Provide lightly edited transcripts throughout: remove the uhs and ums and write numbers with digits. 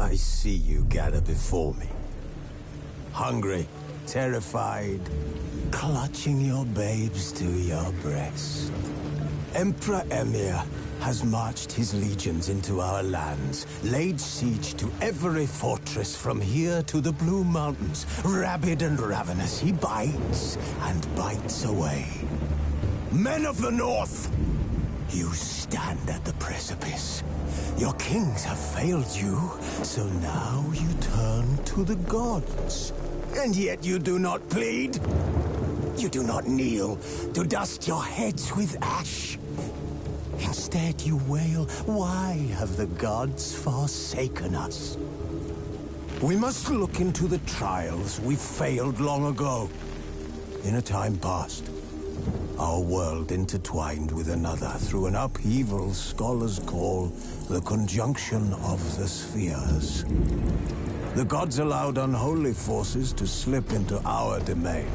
I see you gather before me. Hungry, terrified, clutching your babes to your breast. Emperor Emir has marched his legions into our lands, laid siege to every fortress from here to the Blue Mountains. Rabid and ravenous, he bites and bites away. Men of the North! You stand at the precipice. Your kings have failed you, so now you turn to the gods. And yet you do not plead. You do not kneel to dust your heads with ash. Instead you wail, why have the gods forsaken us? We must look into the trials we failed long ago. In a time past, our world intertwined with another through an upheaval scholars call the conjunction of the spheres. The gods allowed unholy forces to slip into our domain.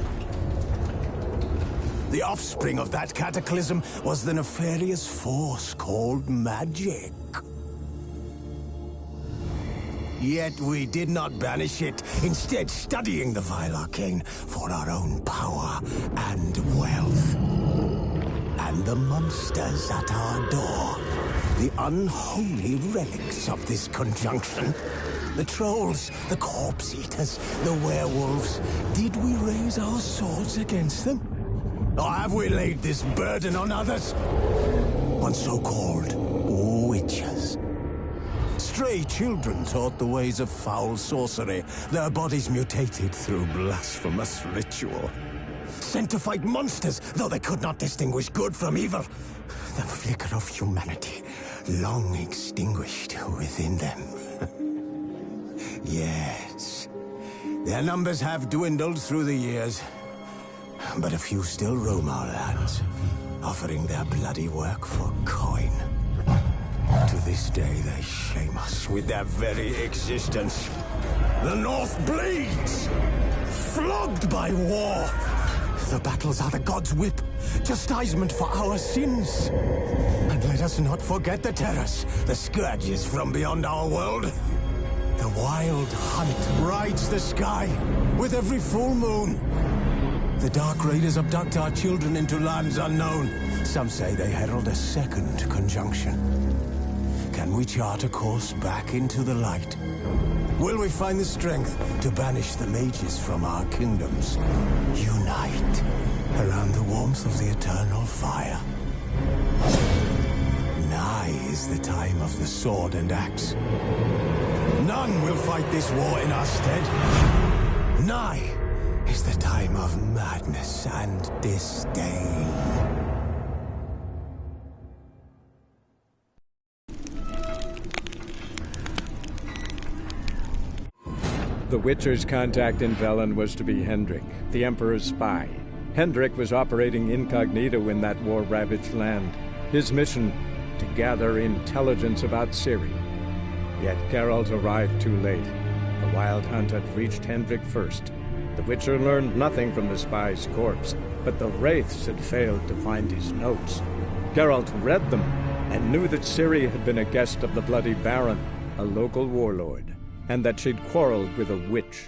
The offspring of that cataclysm was the nefarious force called magic. Yet we did not banish it, instead studying the vile arcane for our own power and wealth. And the monsters at our door, the unholy relics of this conjunction. The trolls, the corpse-eaters, the werewolves. Did we raise our swords against them? Or have we laid this burden on others? On so-called witches. Stray children taught the ways of foul sorcery, their bodies mutated through blasphemous ritual. Sent to fight monsters, though they could not distinguish good from evil. The flicker of humanity, long extinguished within them. Yes, their numbers have dwindled through the years. But a few still roam our lands, offering their bloody work for coin. To this day, they shame us with their very existence. The North bleeds, flogged by war. The battles are the gods' whip, chastisement for our sins. And let us not forget the terrors, the scourges from beyond our world. The wild hunt rides the sky with every full moon. The Dark Raiders abduct our children into lands unknown. Some say they herald a second conjunction. Can we chart a course back into the light? Will we find the strength to banish the mages from our kingdoms? Unite around the warmth of the eternal fire. Nigh is the time of the sword and axe. None will fight this war in our stead. Nigh is the time of madness and disdain. The Witcher's contact in Velen was to be Hendrik, the Emperor's spy. Hendrik was operating incognito in that war-ravaged land. His mission, to gather intelligence about Ciri. Yet Geralt arrived too late. The Wild Hunt had reached Hendrik first. The Witcher learned nothing from the spy's corpse, but the Wraiths had failed to find his notes. Geralt read them, and knew that Ciri had been a guest of the Bloody Baron, a local warlord, and that she'd quarreled with a witch.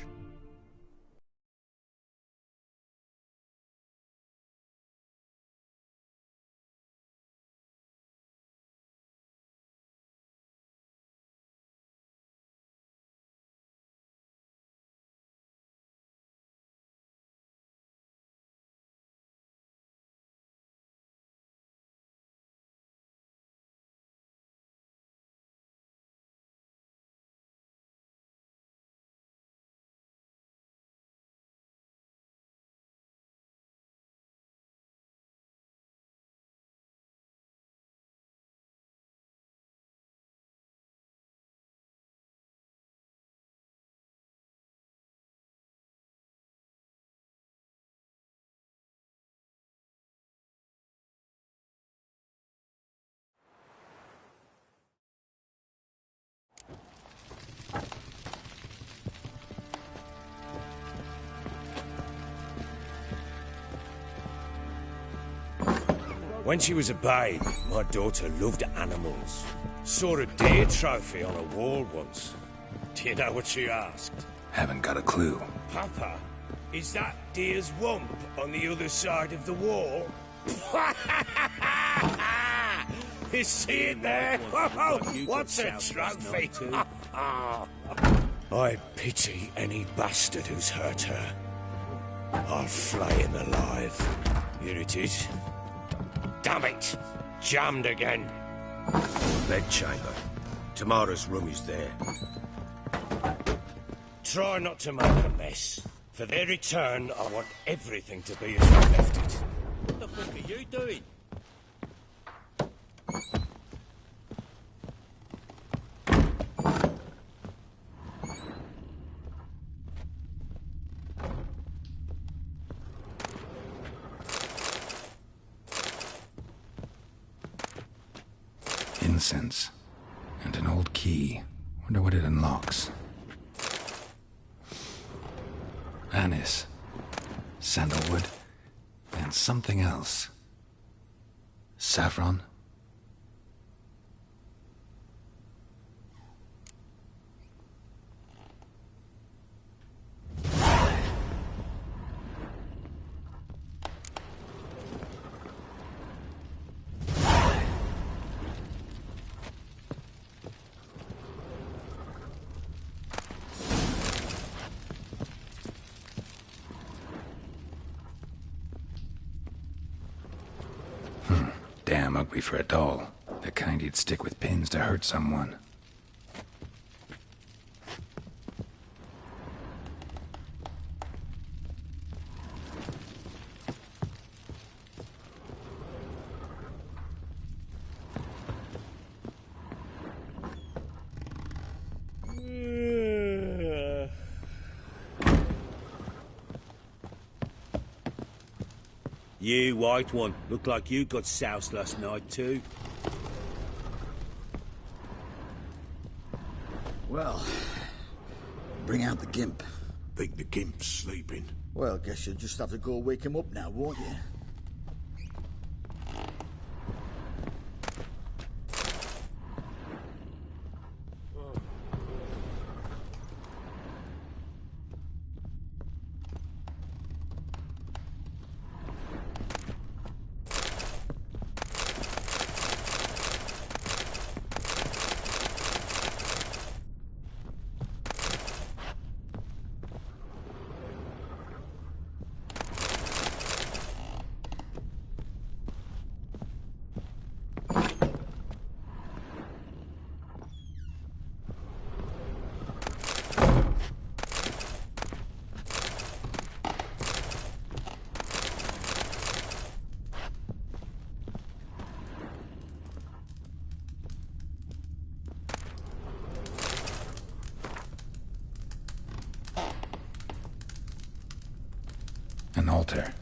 When she was a babe, my daughter loved animals. Saw a deer trophy on a wall once. Do you know what she asked? Haven't got a clue. Papa, is that deer's wump on the other side of the wall? You see it there? What's a trophy? I pity any bastard who's hurt her. I'll flay him alive. Here it is. Damn it! Jammed again. Bedchamber. Tamara's room is there. Try not to make a mess. For their return, I want everything to be as I left it. What the fuck are you doing? Incense. And an old key. Wonder what it unlocks. Anise. Sandalwood. And something else. Saffron? Damn ugly for a doll. The kind you'd stick with pins to hurt someone. You, white one, look like you got soused last night too. Well, bring out the gimp. Think the gimp's sleeping. Well, guess you'll just have to go wake him up now, won't you? An altar.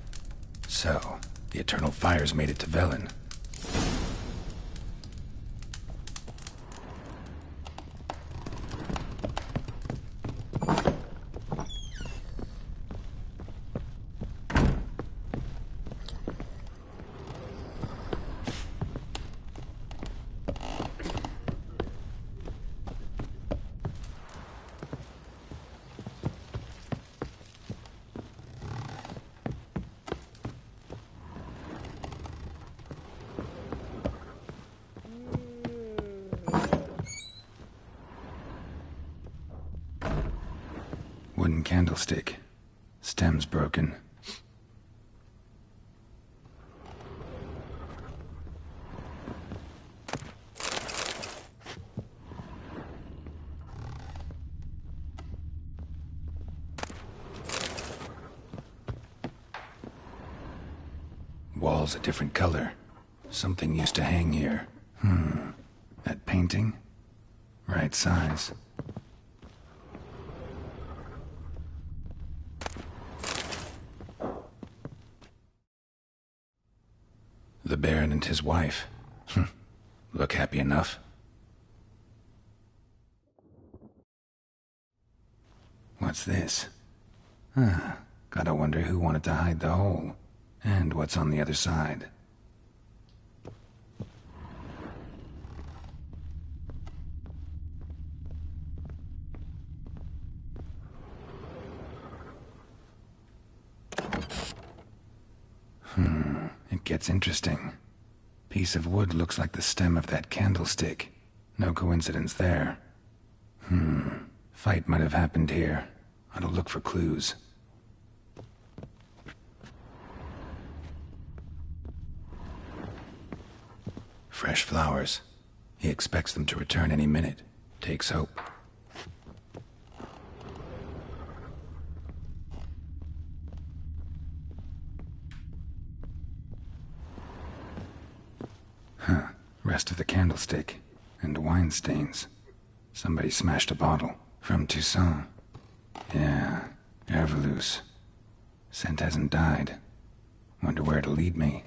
So, the Eternal Fires made it to Velen. Wooden candlestick. Stem's broken. Wall's a different color. Something used to hang here. That painting? Right size. The Baron and his wife. Look happy enough. What's this? Gotta wonder who wanted to hide the hole. And what's on the other side. gets interesting. Piece of wood looks like the stem of that candlestick. No coincidence there. Fight might have happened here. Ought to look for clues. Fresh flowers. He expects them to return any minute. Takes hope. Rest of the candlestick. And wine stains. Somebody smashed a bottle. From Toussaint. Yeah, Herveloos. Scent hasn't died. Wonder where it'll lead me.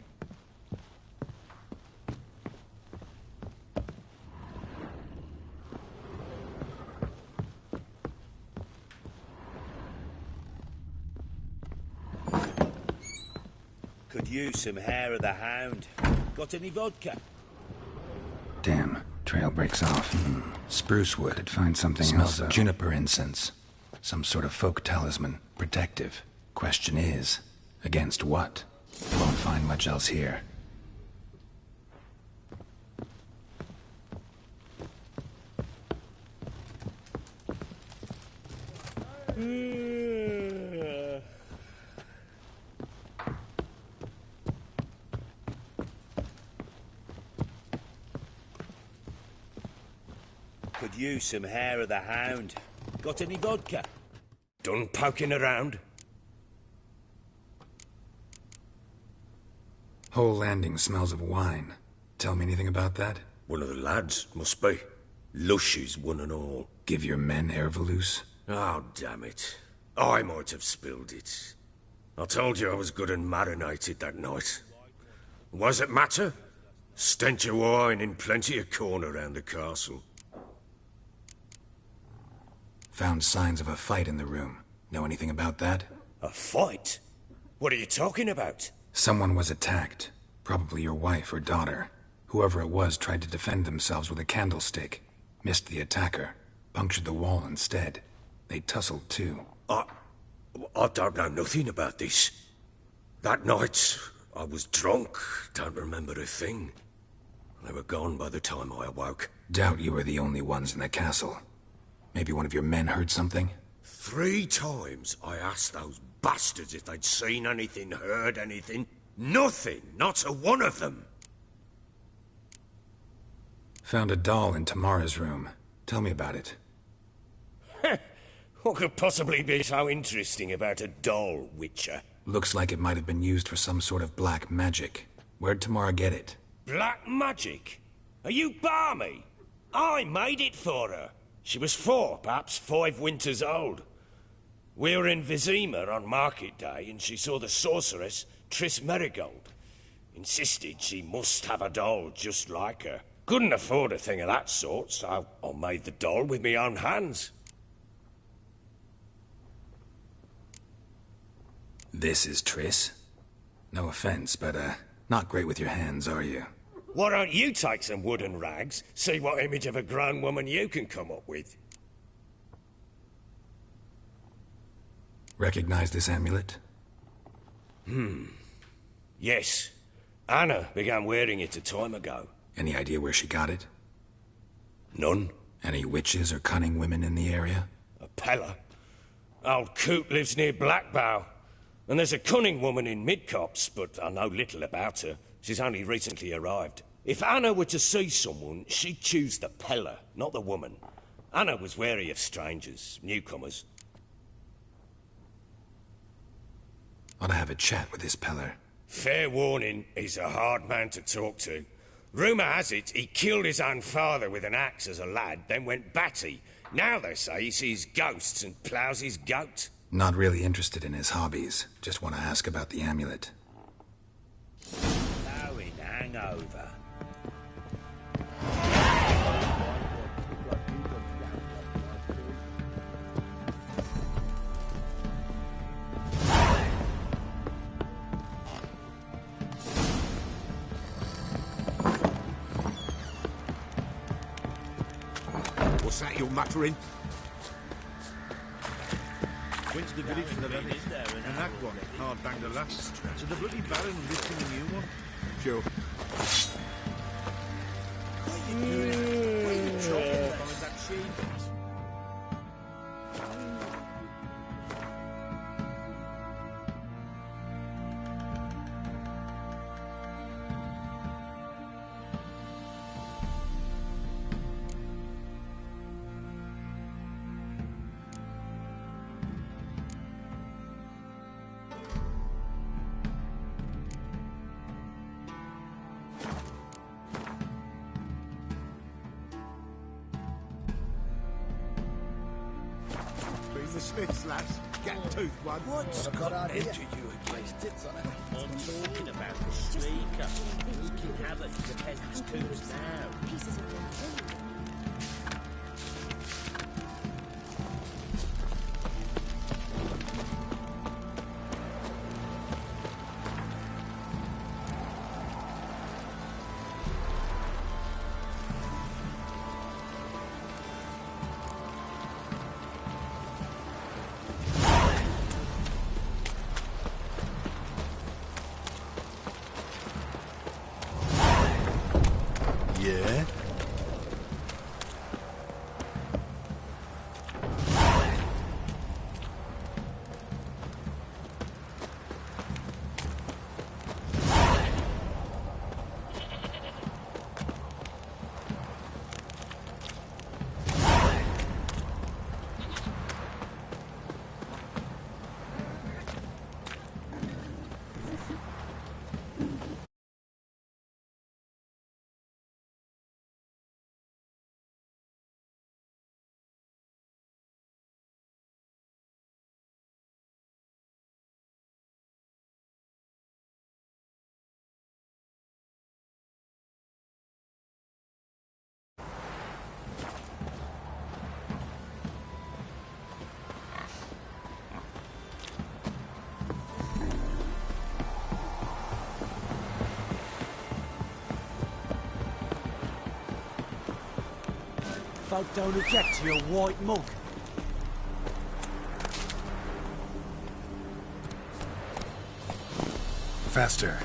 Could use some hair of the hound. Got any vodka? Damn, trail breaks off. Spruce wood. I'd find something else. Smells of juniper incense. Some sort of folk talisman. Protective. Question is, against what? Won't find much else here. Could use some hair of the hound. Got any vodka? Done poking around? Whole landing smells of wine. Tell me anything about that? One of the lads, must be. Lushes, one and all. Give your men Herveloos? Oh, damn it. I might have spilled it. I told you I was good and marinated that night. Was it matter? Stench of wine in plenty of corn around the castle. Found signs of a fight in the room. Know anything about that? A fight? What are you talking about? Someone was attacked. Probably your wife or daughter. Whoever it was tried to defend themselves with a candlestick. Missed the attacker. Punctured the wall instead. They tussled too. I don't know nothing about this. That night, I was drunk. Don't remember a thing. They were gone by the time I awoke. Doubt you were the only ones in the castle. Maybe one of your men heard something? 3 times I asked those bastards if they'd seen anything, heard anything. Nothing, not a one of them. Found a doll in Tamara's room. Tell me about it. What could possibly be so interesting about a doll, Witcher? Looks like it might have been used for some sort of black magic. Where'd Tamara get it? Black magic? Are you balmy? I made it for her. She was 4, perhaps 5 winters old. We were in Vizima on market day, and she saw the sorceress, Triss Merigold. Insisted she must have a doll just like her. Couldn't afford a thing of that sort, so I made the doll with my own hands. This is Triss? No offense, but, not great with your hands, are you? Why don't you take some wooden rags, see what image of a grown woman you can come up with? Recognize this amulet? Yes. Anna began wearing it a time ago. Any idea where she got it? None. Any witches or cunning women in the area? A Pella. Old Coot lives near Blackbow. And there's a cunning woman in Midcopse, but I know little about her. She's only recently arrived. If Anna were to see someone, she'd choose the Pella, not the woman. Anna was wary of strangers, newcomers. Ought to have a chat with this Peller. Fair warning, he's a hard man to talk to. Rumour has it he killed his own father with an axe as a lad, then went batty. Now they say he sees ghosts and ploughs his goat. Not really interested in his hobbies. Just want to ask about the amulet. Blowing hangover. What's that you're muttering? Went to the village for the wedding, and that one hard banged a lass. So the bloody Baron lifting a new one. Sure. What are you doing? What are you chopping behind that sheep? The Smiths, lads. Get tooth one. What's got into you again? I'm talking about the Shrieker. Wreaking havoc to the peasants' tombs now. Pieces of your food. Yeah? Folk don't object to your white mug. Faster.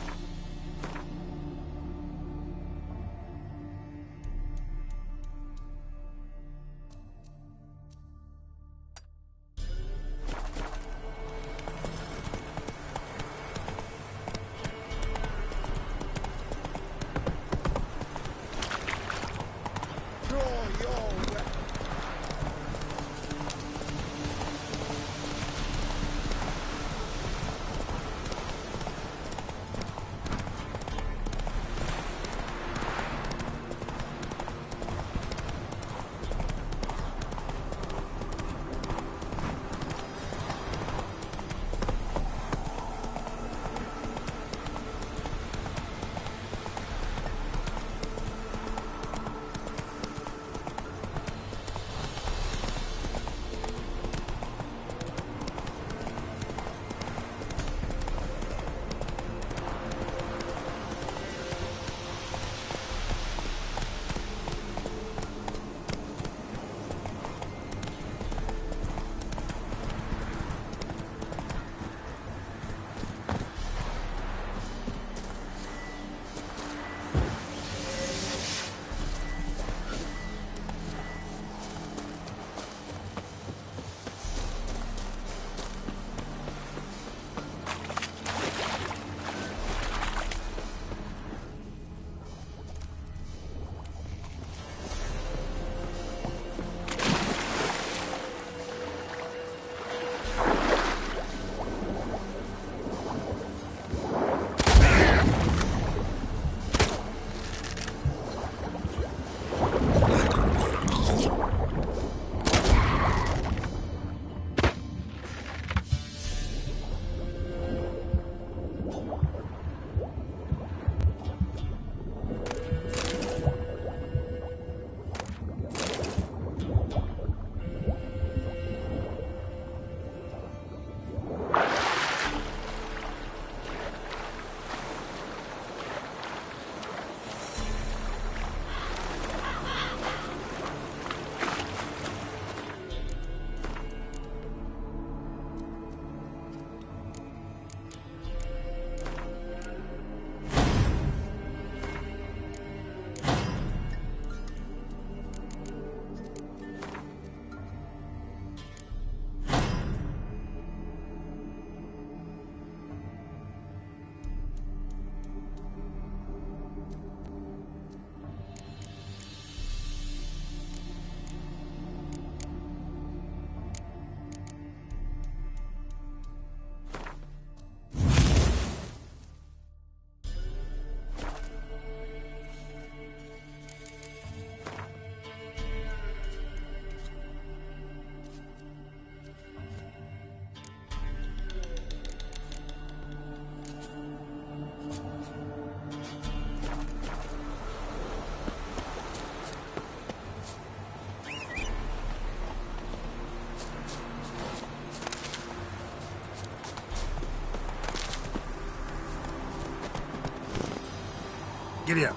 Giddy up.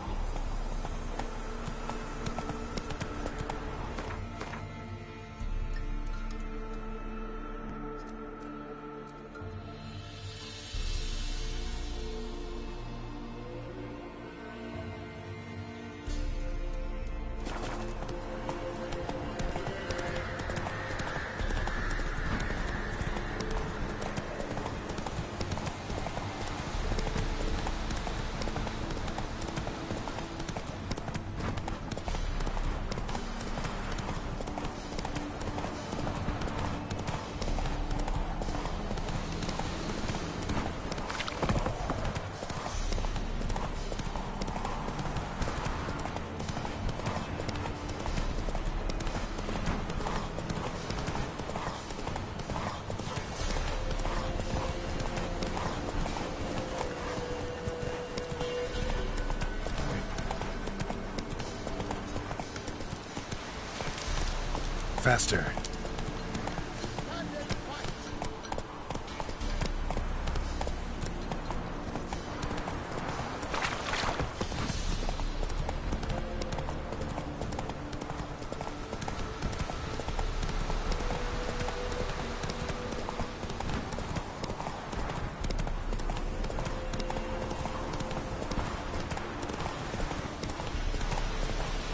Faster.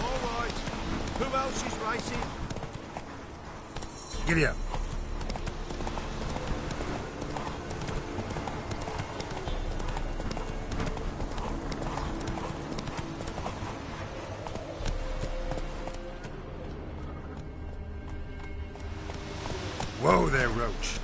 All right. Who else is racing? Giddy up. Whoa there, Roach.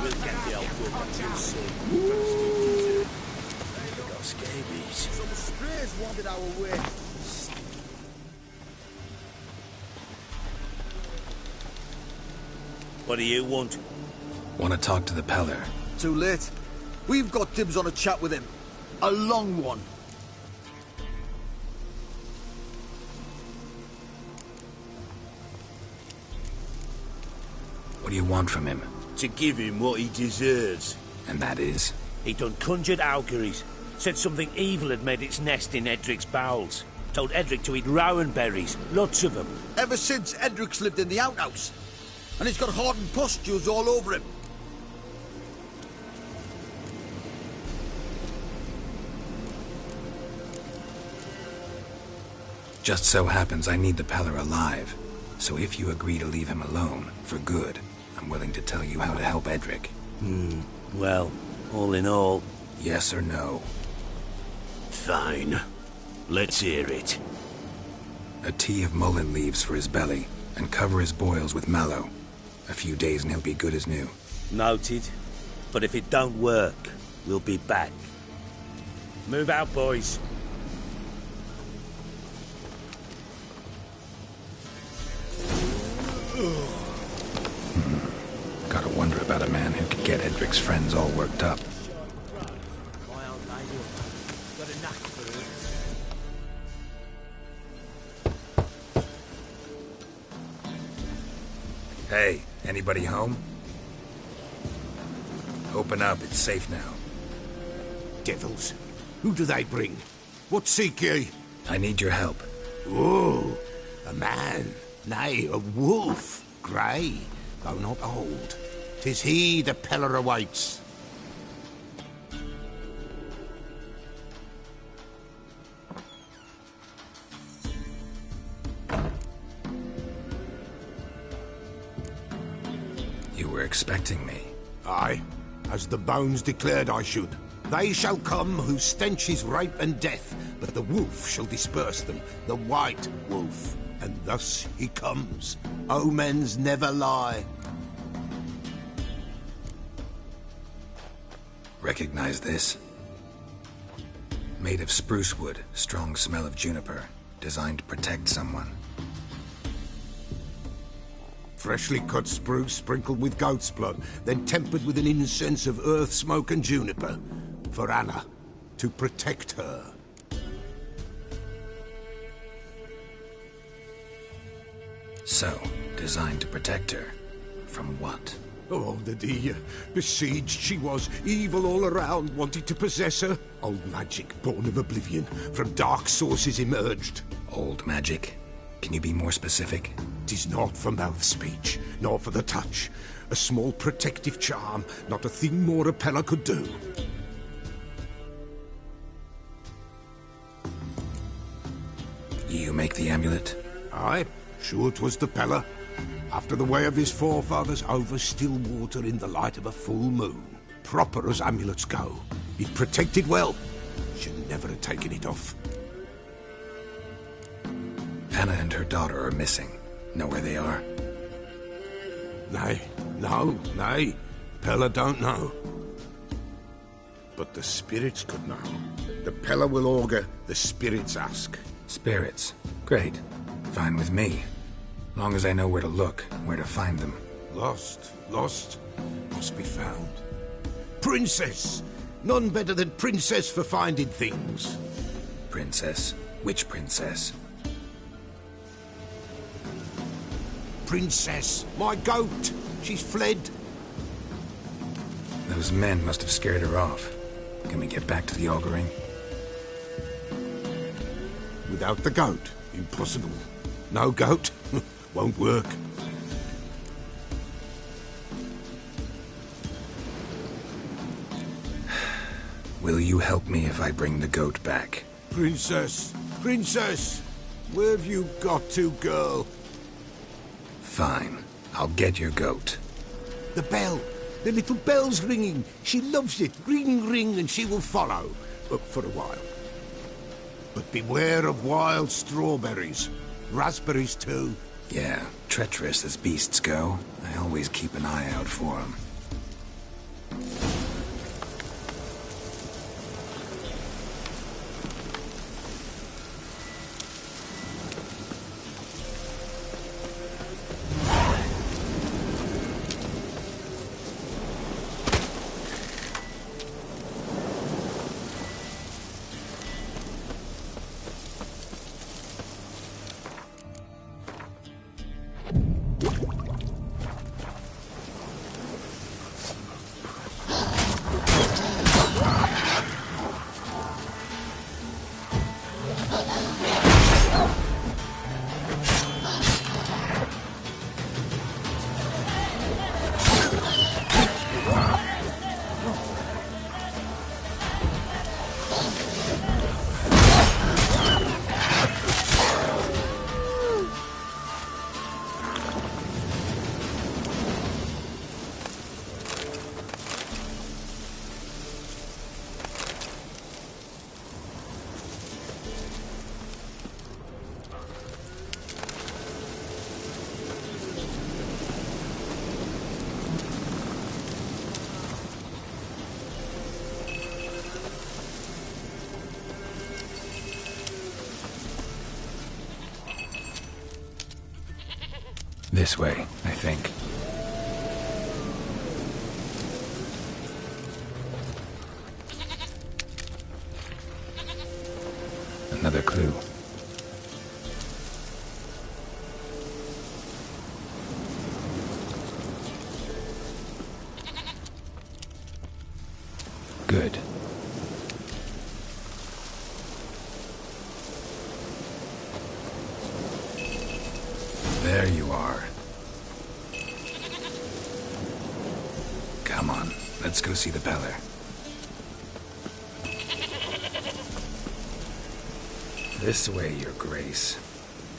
We'll get the old woman too soon. They got scabies. Some strays wanted our way. What do you want? Want to talk to the Peller. Too late. We've got dibs on a chat with him. A long one. What do you want from him? To give him what he deserves. And that is? He done conjured auguries. Said something evil had made its nest in Edric's bowels. Told Edric to eat rowan berries. Lots of them. Ever since Edric's lived in the outhouse. And he's got hardened pustules all over him. Just so happens I need the Peller alive. So if you agree to leave him alone, for good, I'm willing to tell you how to help Edric. Well, all in all... Yes or no? Fine. Let's hear it. A tea of mullein leaves for his belly, and cover his boils with mallow. A few days and he'll be good as new. Noted. But if it don't work, we'll be back. Move out, boys. Gotta wonder about a man who could get Edric's friends all worked up. Hey, anybody home? Open up, it's safe now. Devils. Who do they bring? What seek ye? I need your help. Oh, a man. Nay, a wolf. Grey, though not old. 'Tis he the Peller awaits. You were expecting me. Aye, as the bones declared I should. They shall come whose stench is rape and death, but the wolf shall disperse them, the white wolf. And thus he comes. Omens never lie. Recognize this? Made of spruce wood, strong smell of juniper, designed to protect someone. Freshly cut spruce sprinkled with goat's blood, then tempered with an incense of earth, smoke and juniper. For Anna, to protect her. So, designed to protect her. From what? Oh, the besieged she was, evil all around, wanted to possess her. Old magic, born of oblivion, from dark sources emerged. Old magic? Can you be more specific? 'Tis not for mouth speech, nor for the touch. A small protective charm, not a thing more Repeller could do. You make the amulet? Aye, sure 'twas the Peller. After the way of his forefathers, over still water in the light of a full moon. Proper as amulets go. It protected well. Should never have taken it off. Anna and her daughter are missing. Know where they are? Nay, Peller don't know. But the spirits could know. The Peller will augur, the spirits ask. Spirits. Great. Fine with me. Long as I know where to look, where to find them. Lost, must be found. Princess! None better than Princess for finding things. Princess? Which princess? Princess, my goat! She's fled. Those men must have scared her off. Can we get back to the auguring? Without the goat, impossible. No goat, won't work. Will you help me if I bring the goat back? Princess, where have you got to, girl? Fine. I'll get your goat. The bell. The little bell's ringing. She loves it. Ring, ring, and she will follow. Up for a while. But beware of wild strawberries. Raspberries, too. Yeah, treacherous as beasts go. I always keep an eye out for them. This way, I think. Another clue. Good. There you are. Come on, let's go see the Peller. This way, Your Grace.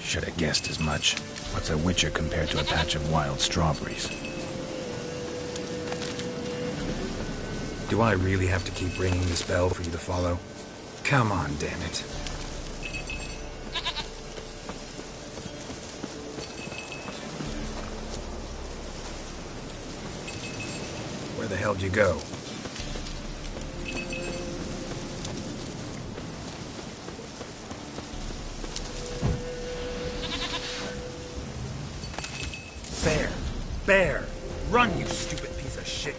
Should have guessed as much. What's a witcher compared to a patch of wild strawberries? Do I really have to keep ringing this bell for you to follow? Come on, damn it. Where the hell'd you go? Bear! Run, you stupid piece of shit!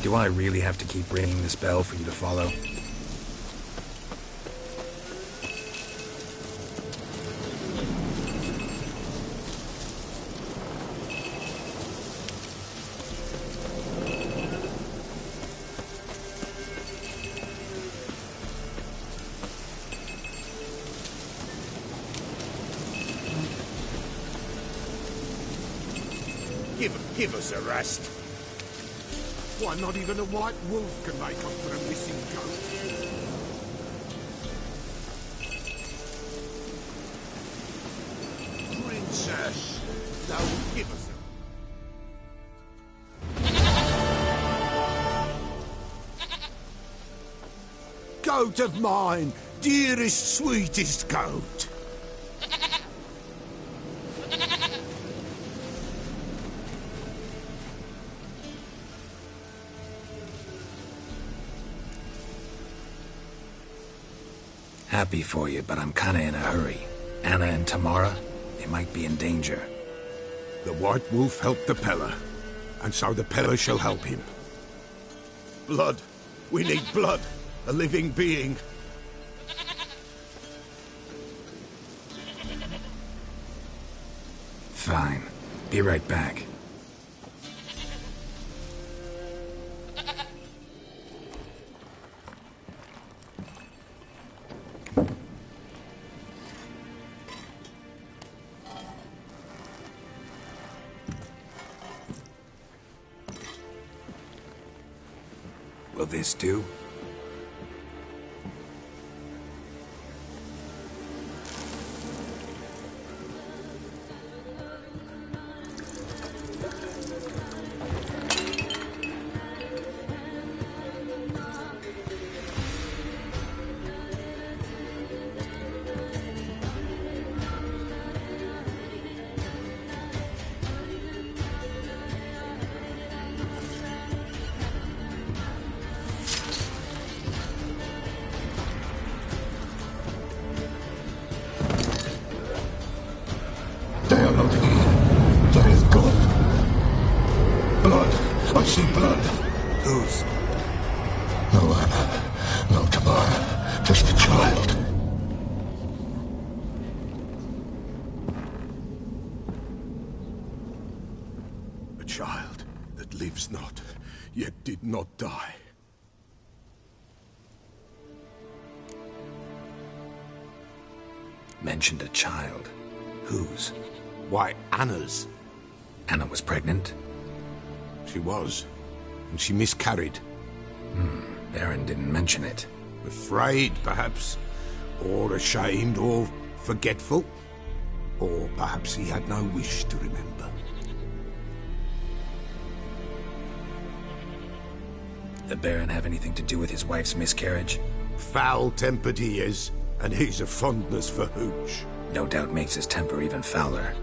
Do I really have to keep ringing this bell for you to follow? Give us a rest. Why, not even a white wolf can make up for a missing goat. Princess, don't give us a... Goat of mine, dearest, sweetest goat. Happy for you, but I'm kinda in a hurry. Anna and Tamara, they might be in danger. The white wolf helped the Peller, and so the Peller shall help him. Blood. We need blood. A living being. Fine. Be right back. Will this do? They are not here. There is God. Blood. I see blood. Whose? No Anna. No Tamara. Just a child. A child that lives not, yet did not die. Mentioned a child. Whose? Why, Anna's. Anna was pregnant? She was. And she miscarried. Baron didn't mention it. Afraid, perhaps. Or ashamed, or forgetful. Or perhaps he had no wish to remember. The Baron have anything to do with his wife's miscarriage? Foul-tempered he is, and he's a fondness for hooch. No doubt makes his temper even fouler.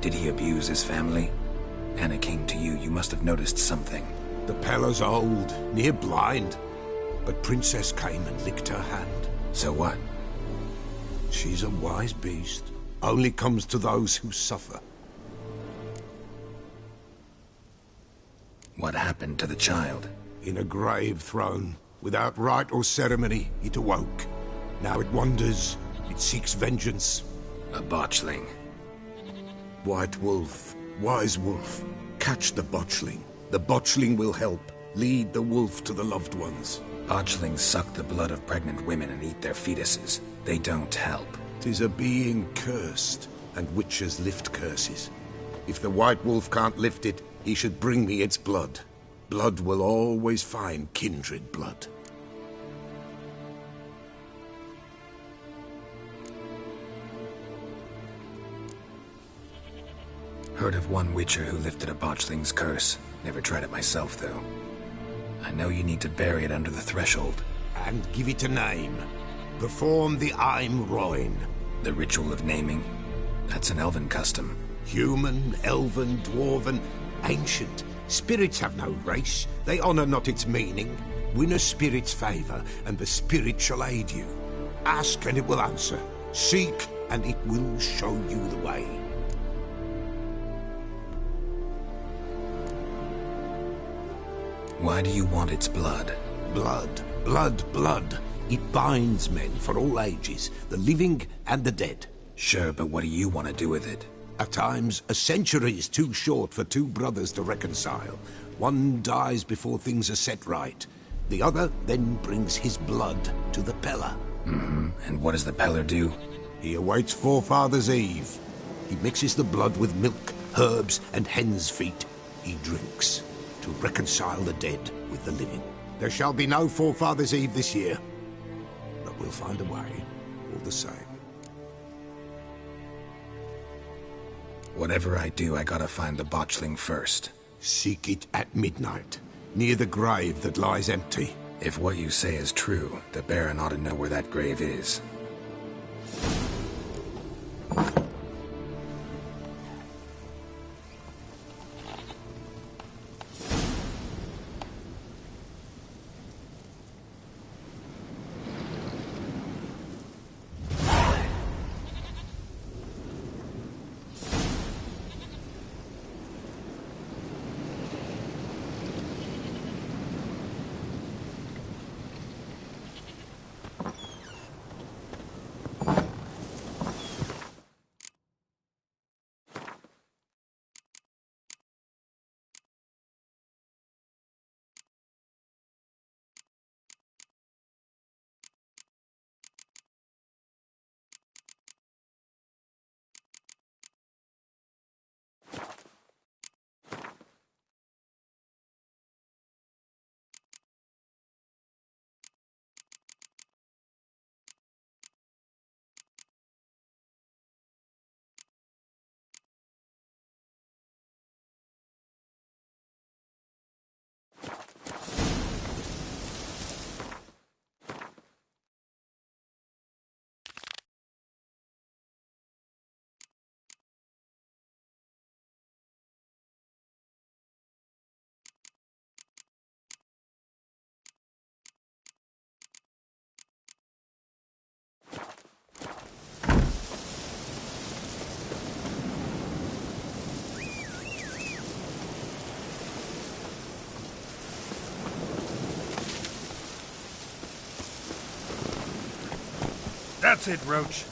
Did he abuse his family? Anna came to you, you must have noticed something. The Pella's old, near blind, but Princess came and licked her hand. So what? She's a wise beast. Only comes to those who suffer. What happened to the child? In a grave thrown. Without rite or ceremony, it awoke. Now it wanders. It seeks vengeance. A botchling. White Wolf, wise wolf, catch the botchling. The botchling will help. Lead the wolf to the loved ones. Botchlings suck the blood of pregnant women and eat their fetuses. They don't help. 'Tis a being cursed, and witches lift curses. If the White Wolf can't lift it, he should bring me its blood. Blood will always find kindred blood. Heard of one witcher who lifted a botchling's curse. Never tried it myself, though. I know you need to bury it under the threshold. And give it a name. Perform the Aim Roin. The ritual of naming? That's an elven custom. Human, elven, dwarven, ancient. Spirits have no race. They honor not its meaning. Win a spirit's favor, and the spirit shall aid you. Ask, and it will answer. Seek, and it will show you the way. Why do you want its blood? Blood, blood, blood. It binds men for all ages, the living and the dead. Sure, but what do you want to do with it? At times, a century is too short for two brothers to reconcile. One dies before things are set right. The other then brings his blood to the Pella. And what does the Peller do? He awaits Forefathers' Eve. He mixes the blood with milk, herbs, and hen's feet. He drinks to reconcile the dead with the living. There shall be no Forefathers' Eve this year, but we'll find a way, all the same. Whatever I do, I gotta find the botchling first. Seek it at midnight, near the grave that lies empty. If what you say is true, the Baron ought to know where that grave is. That's it, Roach.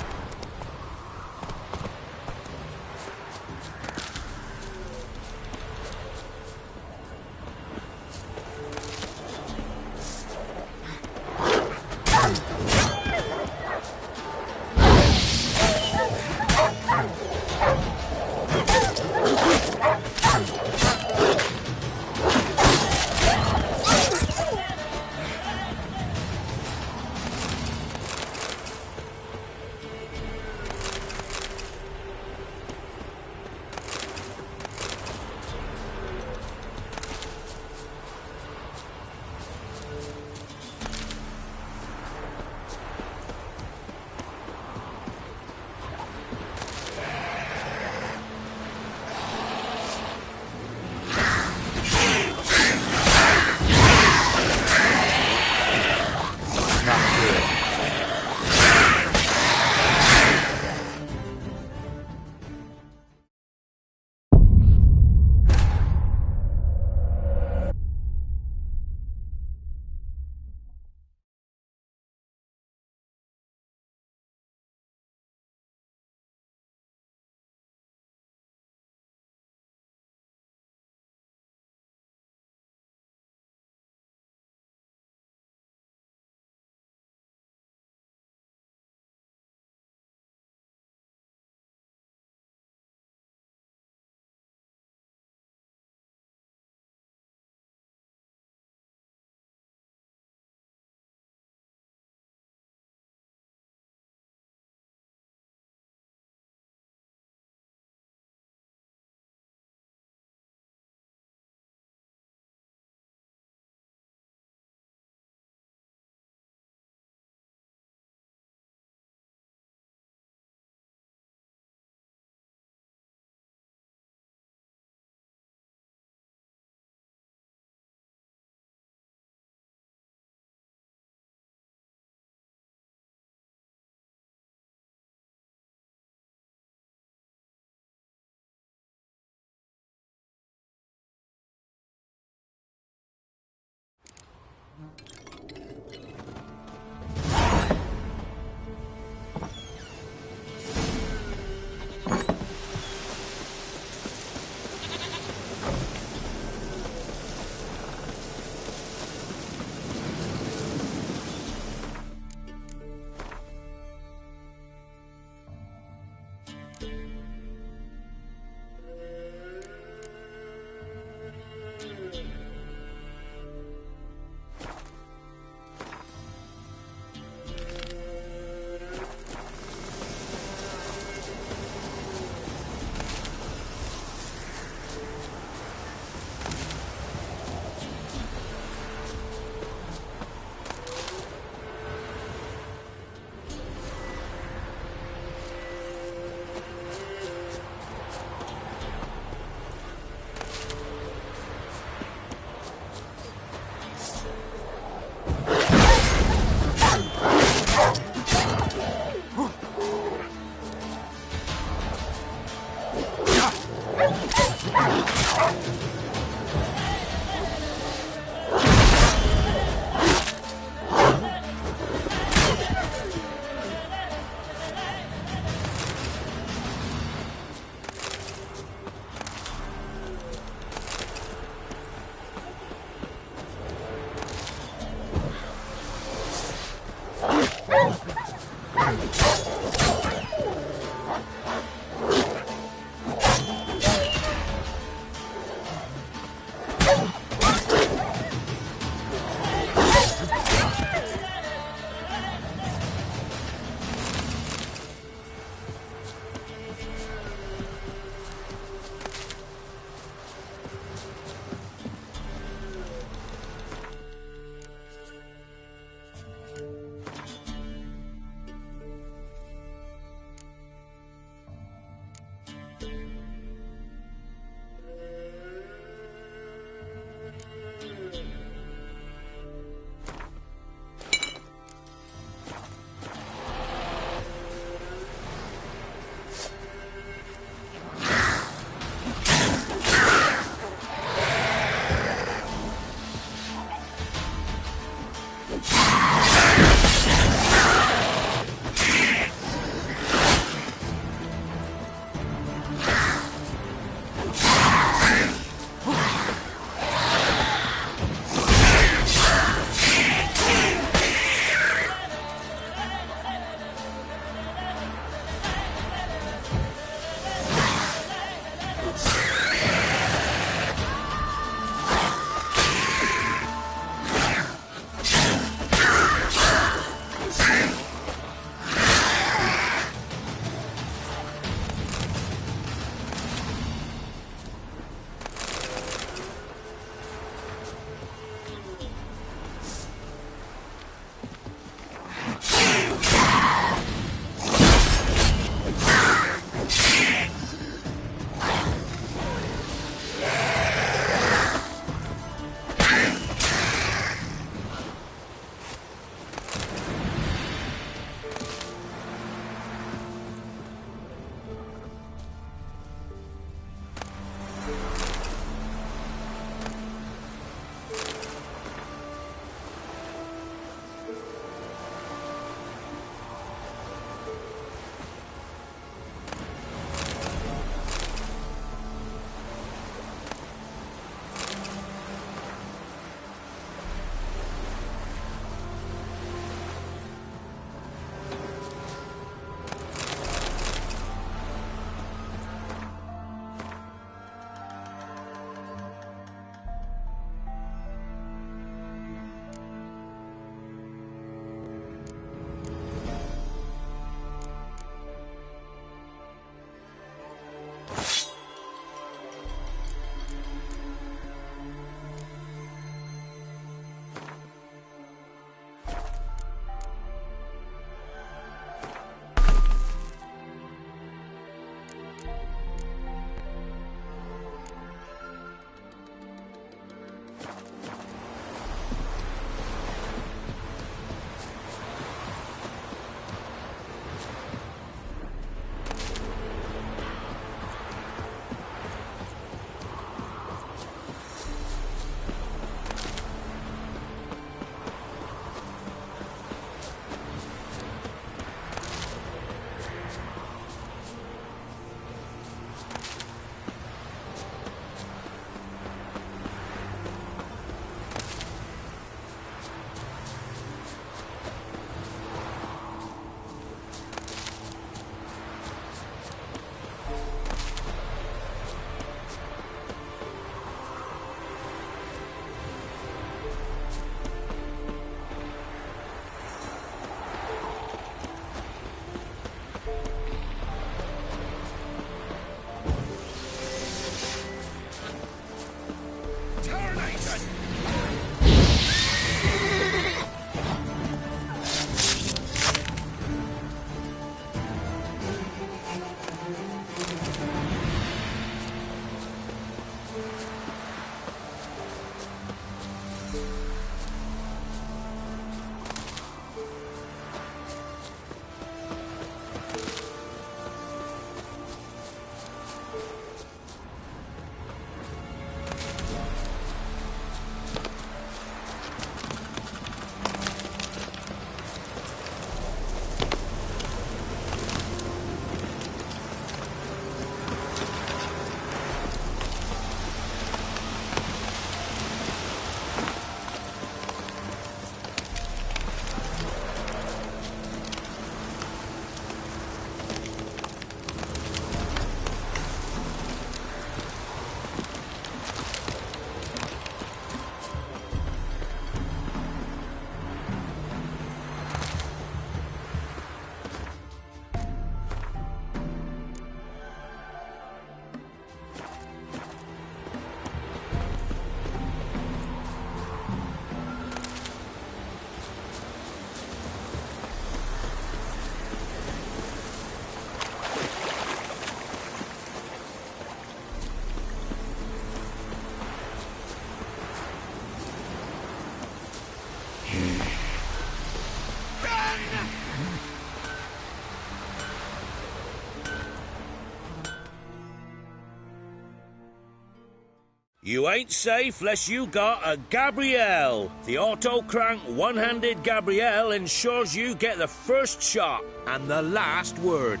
You ain't safe less you got a Gabrielle. The auto-crank one-handed Gabrielle ensures you get the first shot and the last word.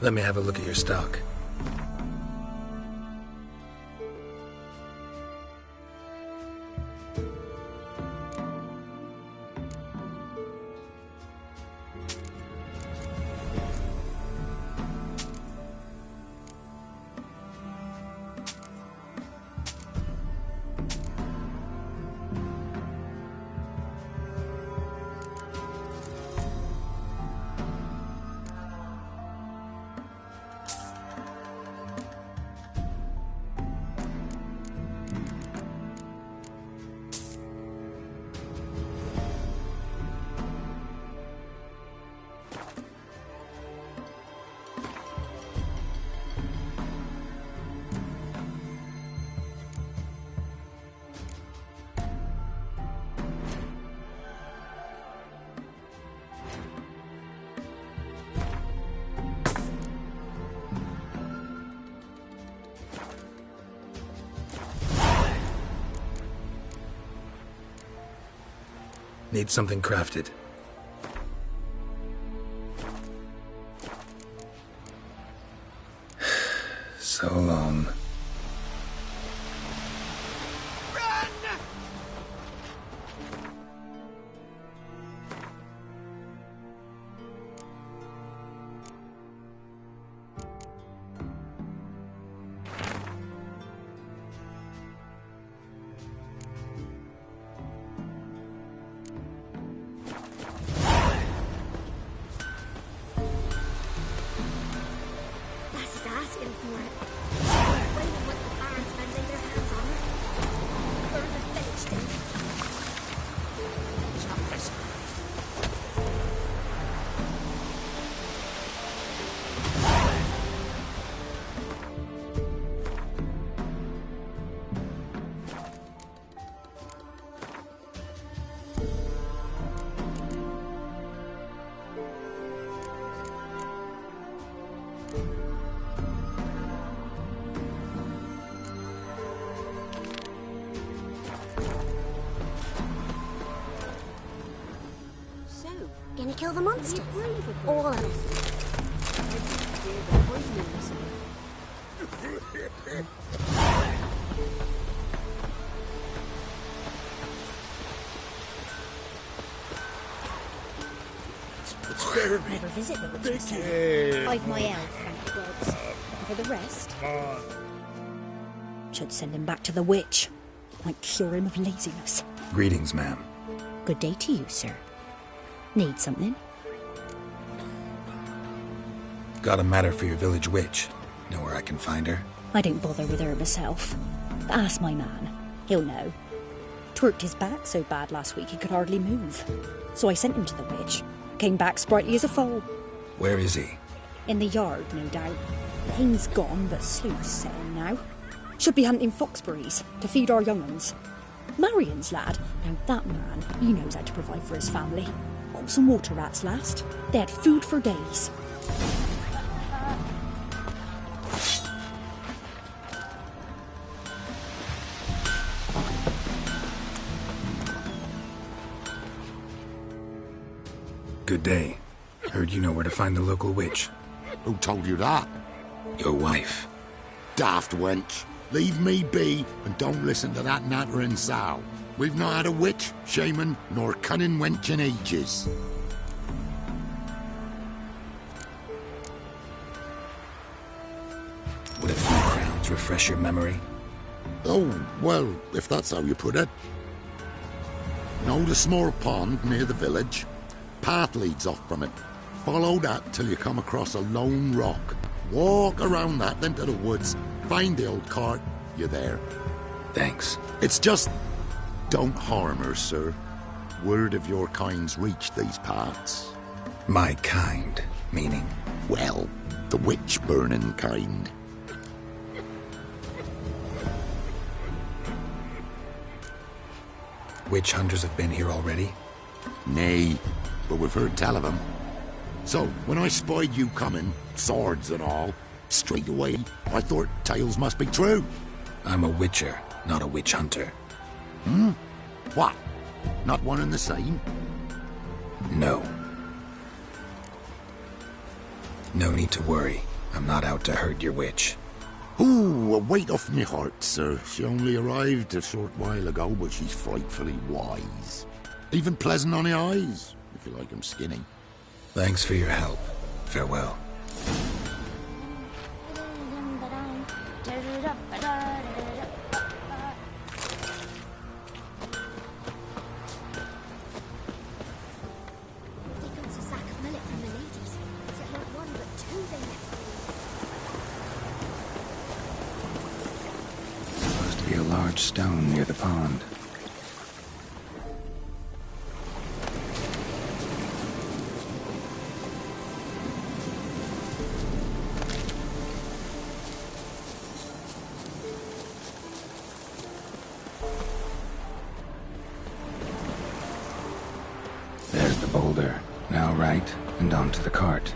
Let me have a look at your stock. Need something crafted. So long. Gonna kill the monsters? All of them. Never visit the witches. Hide my elf, thank gods. And for the rest, should send him back to the witch. Might cure him of laziness. Greetings, ma'am. Good day to you, sir. Need something? Got a matter for your village witch. Know where I can find her? I don't bother with her myself. But ask my man. He'll know. Twerked his back so bad last week he could hardly move. So I sent him to the witch. Came back sprightly as a foal. Where is he? In the yard, no doubt. The pain's gone, but sleuth's setting now. Should be hunting foxberries to feed our young uns. Marion's lad. Now that man, he knows how to provide for his family. Got some water rats last. They had food for days. Good day. Heard you know where to find the local witch. Who told you that? Your wife. Daft wench. Leave me be and don't listen to that nattering sow. We've not had a witch, shaman, nor cunning wench in ages. Would a few crowns refresh your memory? Oh, well, if that's how you put it. Know the small pond near the village? Path leads off from it. Follow that till you come across a lone rock. Walk around that, then to the woods. Find the old cart. You're there. Thanks. It's just... don't harm her, sir. Word of your kind's reached these parts. My kind, meaning? Well, the witch-burning kind. Witch hunters have been here already? Nay, but we've heard tell of them. So, when I spied you coming, swords and all, Straight away, I thought tales must be true. I'm a witcher, not a witch hunter. Hmm? What? Not one and the same? No. No need to worry. I'm not out to hurt your witch. Ooh, a weight off me heart, sir. She only arrived a short while ago, but she's frightfully wise. Even pleasant on the eyes, if you like 'em skinny. Thanks for your help. Farewell. Supposed to be a large stone near the pond. There's the boulder. Now right, and onto the cart.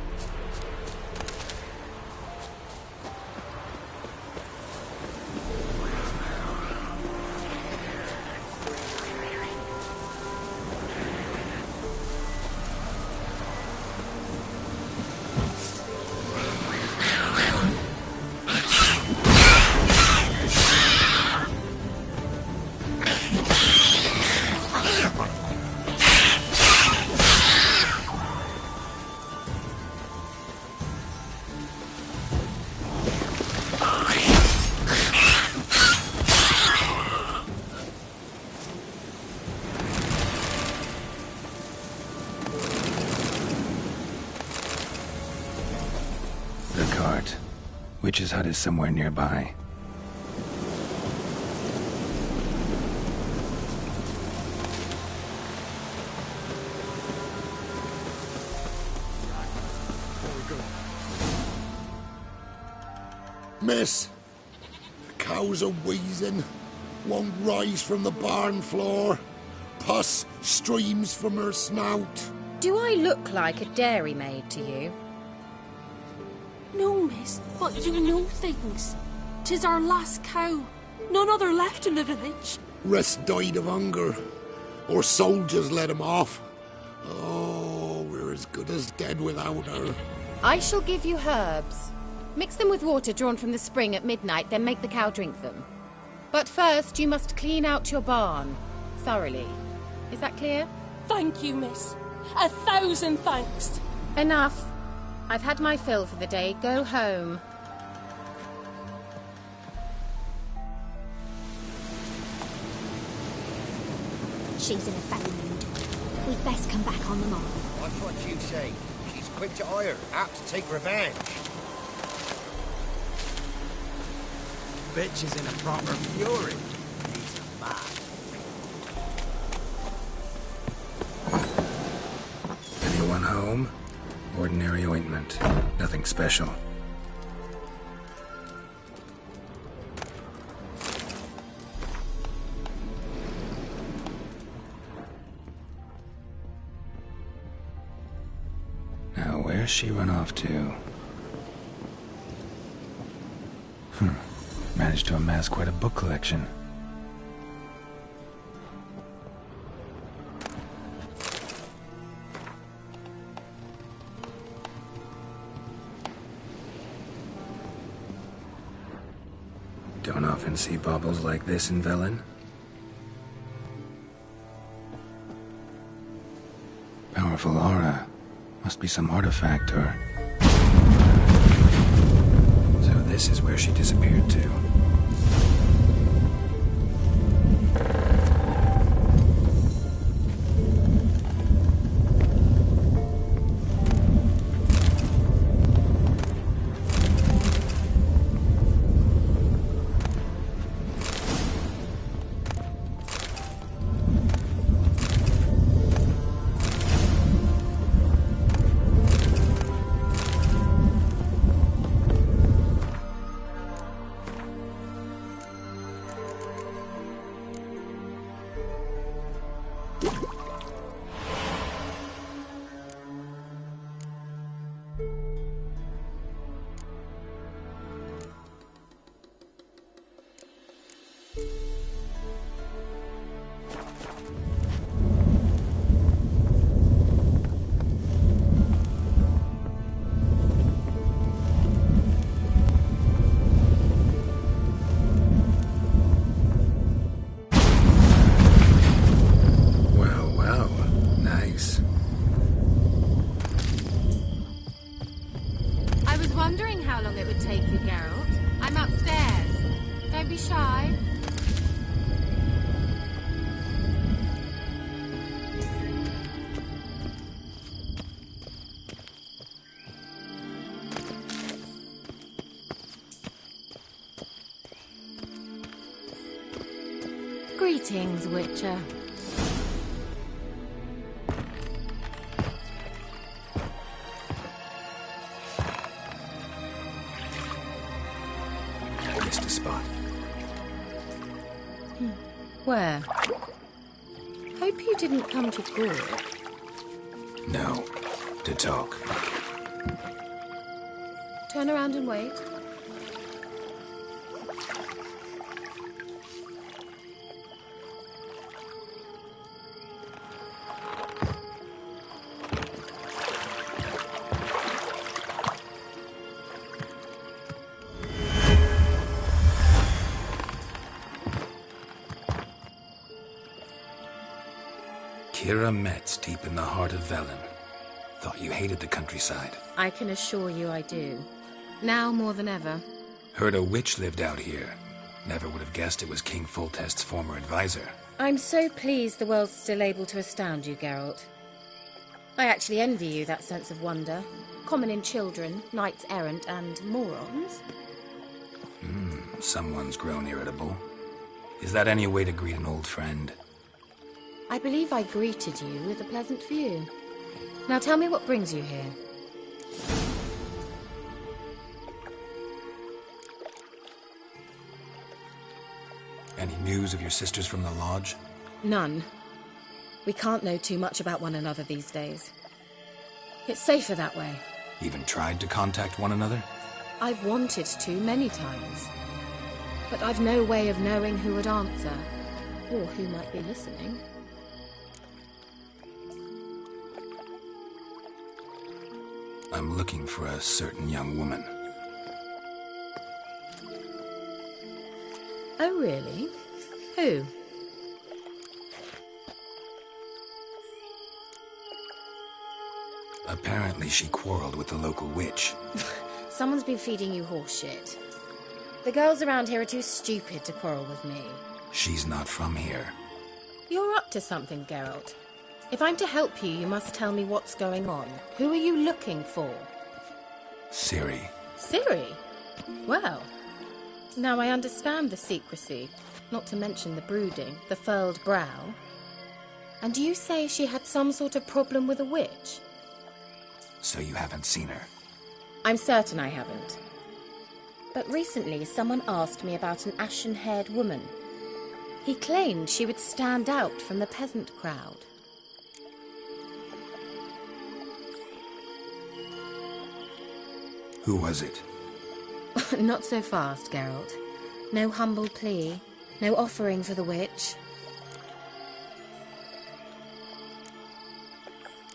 The cart. Witch's hut is somewhere nearby. Miss, the cows are wheezing. Won't rise from the barn floor. Pus streams from her snout. Do I look like a dairymaid to you? No, miss, but you know things. 'Tis our last cow. None other left in the village. Rest died of hunger. Or soldiers let him off. Oh, we're as good as dead without her. I shall give you herbs. Mix them with water drawn from the spring at midnight, then make the cow drink them. But first, you must clean out your barn. Thoroughly. Is that clear? Thank you, miss. 1,000 thanks. Enough. I've had my fill for the day. Go home. She's in a foul mood. We'd best come back on the morrow. Watch what you say. She's quick to ire, apt to take revenge. Bitch is in a proper fury. He's mad. Anyone home? Ordinary ointment. Nothing special. Now, where's she run off to? Managed to amass quite a book collection. Don't often see baubles like this in Velen. Powerful aura. Must be some artifact or... So this is where she disappeared to. wondering how long it would take you, Geralt. I'm upstairs. Don't be shy. Greetings, Witcher. Missed a spot. Where? Hope you didn't come to Gork. No. To talk. Turn around and wait. Kira Metz, deep in the heart of Velen. Thought you hated the countryside. I can assure you I do. Now more than ever. Heard a witch lived out here. Never would have guessed it was King Foltest's former advisor. I'm so pleased the world's still able to astound you, Geralt. I actually envy you that sense of wonder. Common in children, knights errant, and morons. Someone's grown irritable. Is that any way to greet an old friend? I believe I greeted you with a pleasant view. Now tell me what brings you here. Any news of your sisters from the lodge? None. We can't know too much about one another these days. It's safer that way. Even tried to contact one another? I've wanted to many times. But I've no way of knowing who would answer, or who might be listening. I'm looking for a certain young woman. Oh, really? Who? Apparently she quarreled with the local witch. Someone's been feeding you horseshit. The girls around here are too stupid to quarrel with me. She's not from here. You're up to something, Geralt. If I'm to help you, you must tell me what's going on. Who are you looking for? Ciri. Ciri? Well, now I understand the secrecy, not to mention the brooding, the furled brow. And you say she had some sort of problem with a witch? So you haven't seen her? I'm certain I haven't. But recently someone asked me about an ashen-haired woman. He claimed she would stand out from the peasant crowd. Who was it? Not so fast, Geralt. No humble plea, no offering for the witch.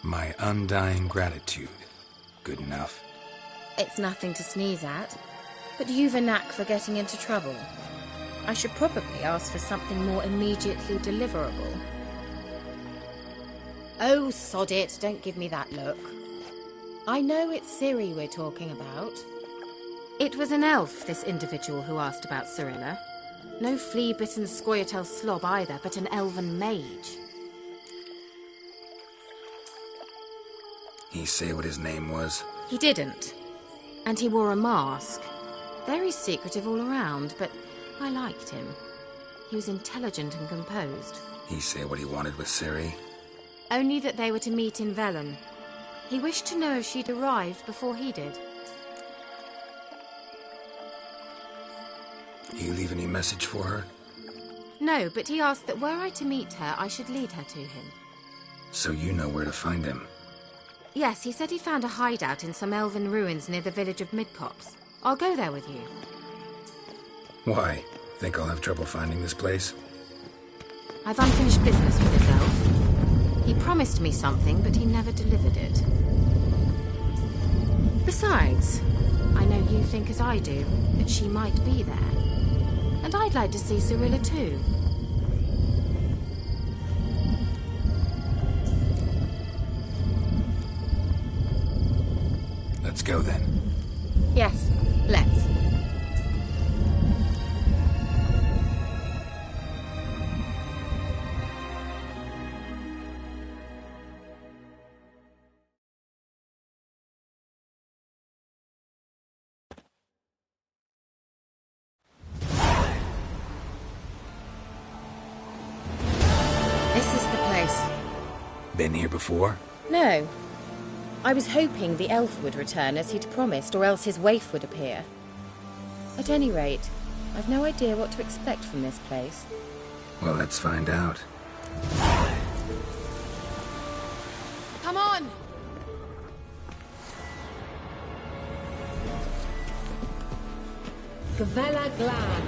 My undying gratitude. Good enough. It's nothing to sneeze at. But you've a knack for getting into trouble. I should probably ask for something more immediately deliverable. Oh, sod it, don't give me that look. I know it's Ciri we're talking about. It was an elf, this individual who asked about Cirilla. No flea-bitten Scoia'tael slob either, but an elven mage. He say what his name was? He didn't. And he wore a mask. Very secretive all around, but I liked him. He was intelligent and composed. He say what he wanted with Ciri? Only that they were to meet in Velen. He wished to know if she'd arrived before he did. You leave any message for her? No, but he asked that were I to meet her, I should lead her to him. So you know where to find him? Yes, he said he found a hideout in some elven ruins near the village of Midcopse. I'll go there with you. Why? Think I'll have trouble finding this place? I've unfinished business with this elf. He promised me something, but he never delivered it. Besides, I know you think as I do, that she might be there. And I'd like to see Cirilla too. Let's go then. Yes, let's. This is the place. Been here before? No. I was hoping the elf would return as he'd promised, or else his waif would appear. At any rate, I've no idea what to expect from this place. Well, let's find out. Come on! Gavella Glan.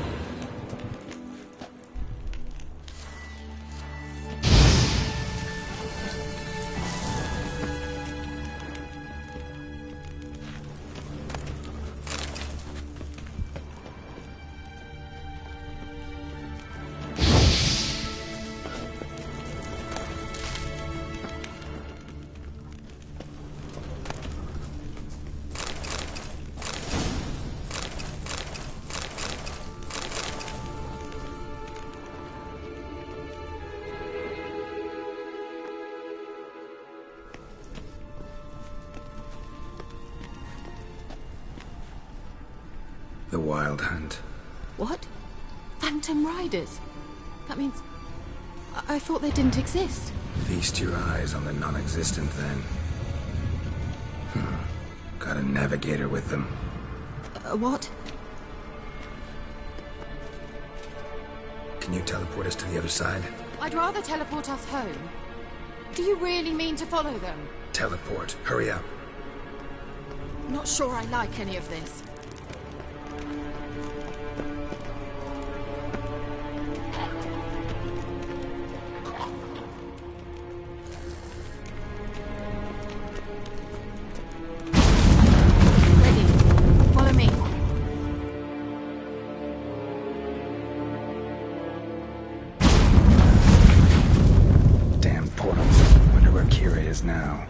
The Wild Hunt. What? Phantom Riders? That means... I thought they didn't exist. Feast your eyes on the non-existent, then. Got a navigator with them. What? Can you teleport us to the other side? I'd rather teleport us home. Do you really mean to follow them? Teleport. Hurry up. Not sure I like any of this. Now.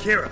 Kira.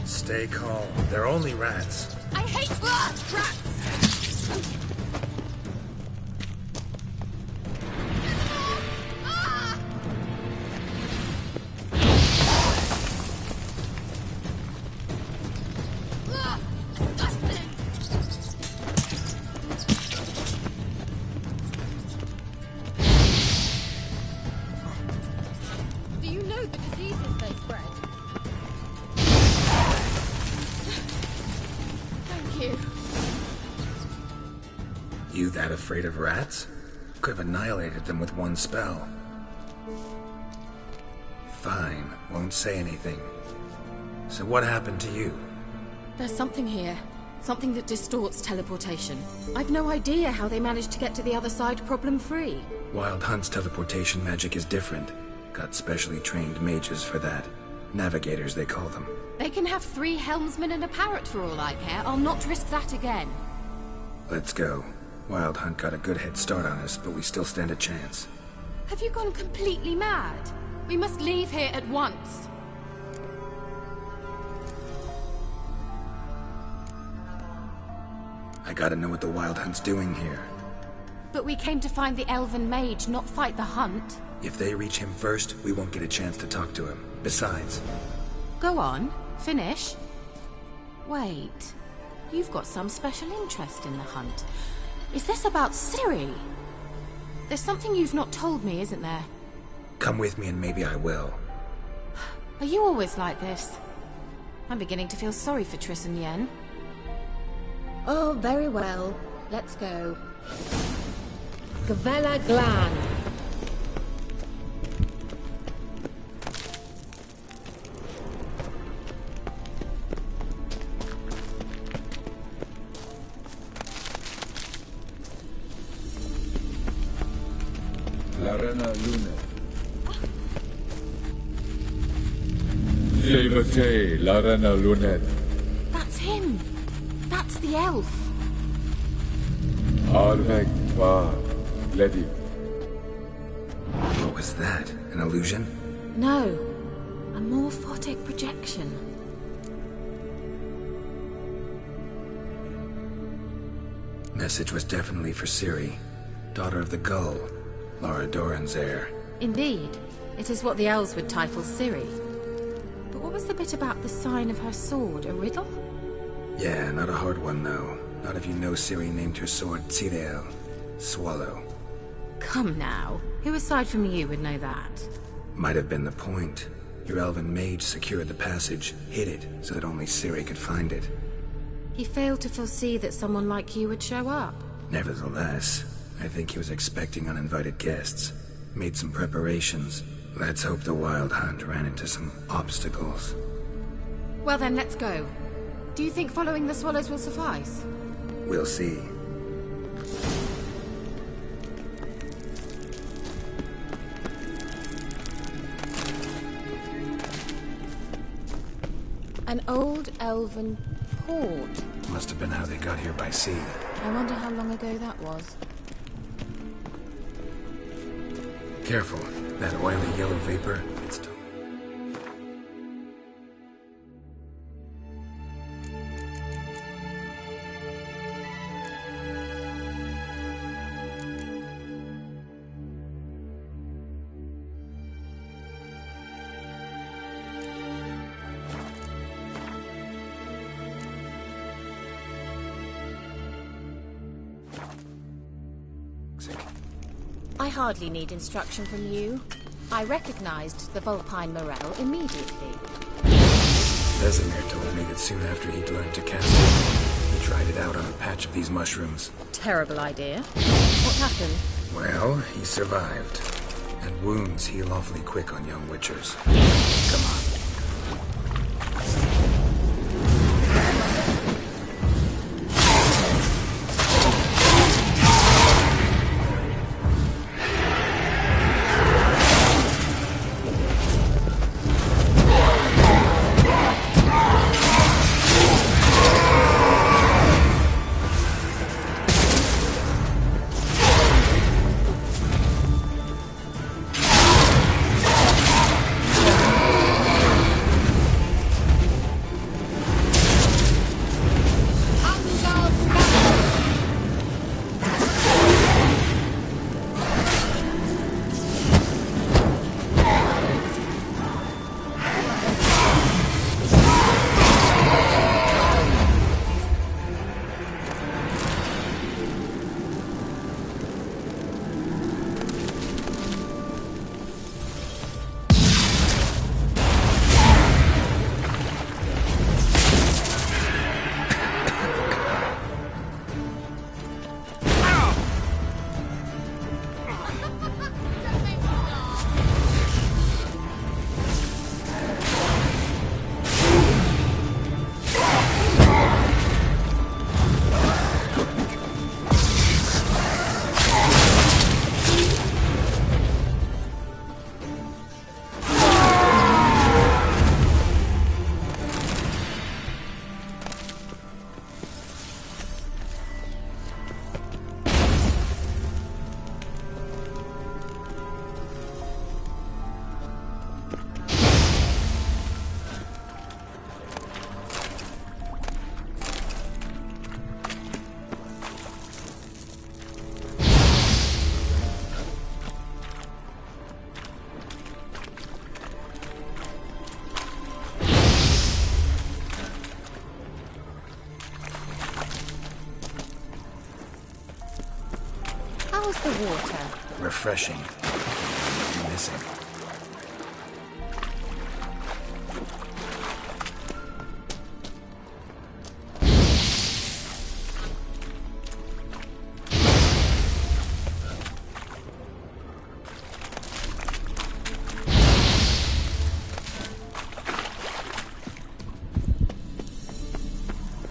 Stay calm. They're only rats. I hate rats! Do you know the diseases they spread? You that afraid of rats? Could have annihilated them with one spell. Fine, won't say anything. So what happened to you? There's something here. Something that distorts teleportation. I've no idea how they managed to get to the other side problem-free. Wild Hunt's teleportation magic is different. Got specially trained mages for that. Navigators, they call them. They can have 3 helmsmen and a parrot for all I care. I'll not risk that again. Let's go. Wild Hunt got a good head start on us, but we still stand a chance. Have you gone completely mad? We must leave here at once. I gotta know what the Wild Hunt's doing here. But we came to find the Elven Mage, not fight the hunt. If they reach him first, we won't get a chance to talk to him. Besides... Go on, finish. Wait, you've got some special interest in the hunt. Is this about Ciri? There's something you've not told me, isn't there? Come with me and maybe I will. Are you always like this? I'm beginning to feel sorry for Triss and Yen. Oh, very well. Let's go. Gavella Glan. Larena Lune. Silvate, Larena Lunet. That's him! That's the elf! Arvek Tvar, Ledi. What was that? An illusion? No, a morphotic projection. Message was definitely for Ciri, daughter of the Gull, Lara Doran's heir. Indeed, it is what the elves would title Ciri. But what was the bit about the sign of her sword? A riddle? Yeah, not a hard one though. Not if you know Ciri named her sword Tzireel, Swallow. Come now, who aside from you would know that? Might have been the point. Your elven mage secured the passage, hid it, so that only Ciri could find it. He failed to foresee that someone like you would show up. Nevertheless, I think he was expecting uninvited guests. Made some preparations. Let's hope the Wild Hunt ran into some obstacles. Well then, let's go. Do you think following the swallows will suffice? We'll see. An old elven port. Must have been how they got here by sea. I wonder how long ago that was. Careful. That oily yellow vapor, it's... I hardly need instruction from you. I recognized the Vulpine Morel immediately. Vesemir told me that soon after he'd learned to cast it, he tried it out on a patch of these mushrooms. Terrible idea. What happened? Well, he survived. And wounds heal awfully quick on young witchers. Come on. How's the water? Refreshing. Missing.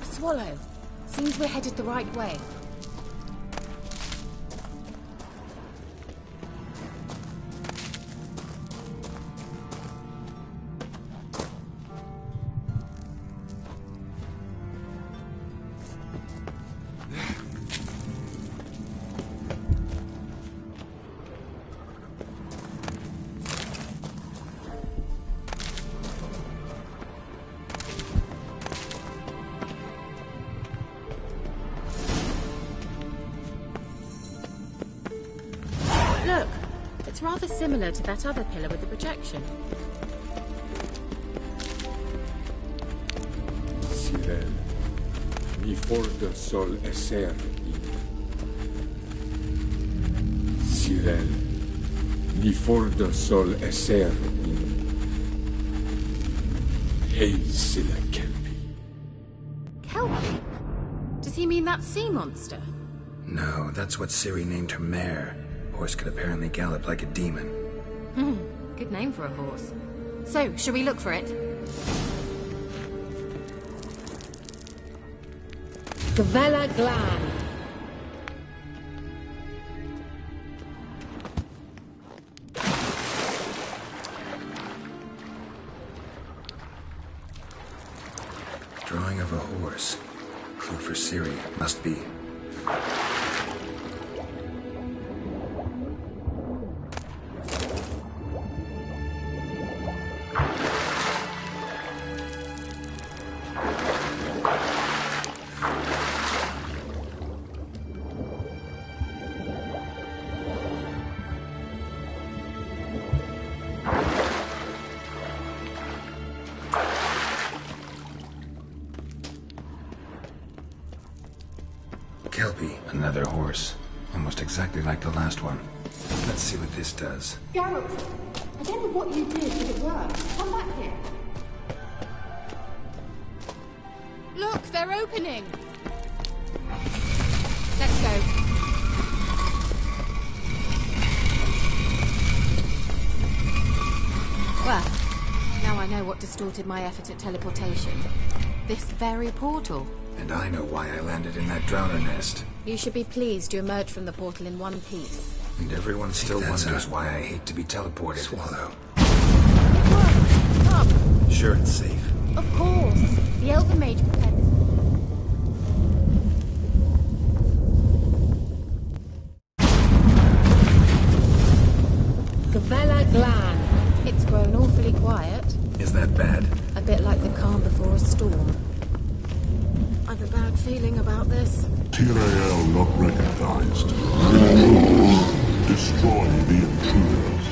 Swallow. Seems we're headed the right way. Look, it's rather similar to that other pillar with the projection. Sirel, mi forda sol esser in. Sirel, mi forda sol esser in. Hail Silla Kelpie. Kelpie? Does he mean that sea monster? No, that's what Ciri named her mare. Horse could apparently gallop like a demon. Good name for a horse. So, shall we look for it? Gavella Glan. Drawing of a horse. Clue for Ciri. Must be. Kelpie. Another horse. Almost exactly like the last one. Let's see what this does. Geralt, I don't know what you did, but it worked. Come back here. Look, they're opening! Let's go. Well, now I know what distorted my effort at teleportation. This very portal. And I know why I landed in that drowner nest. You should be pleased you emerged from the portal in one piece. And everyone still wonders why I hate to be teleported. Swallow. Come. Sure it's safe. Of course. The Elven Mage prepared this. Gavella Glan. It's grown awfully quiet. Is that bad? A bit like the calm before a storm. I've a bad feeling about this. Tyrael not recognized. Destroy the intruders.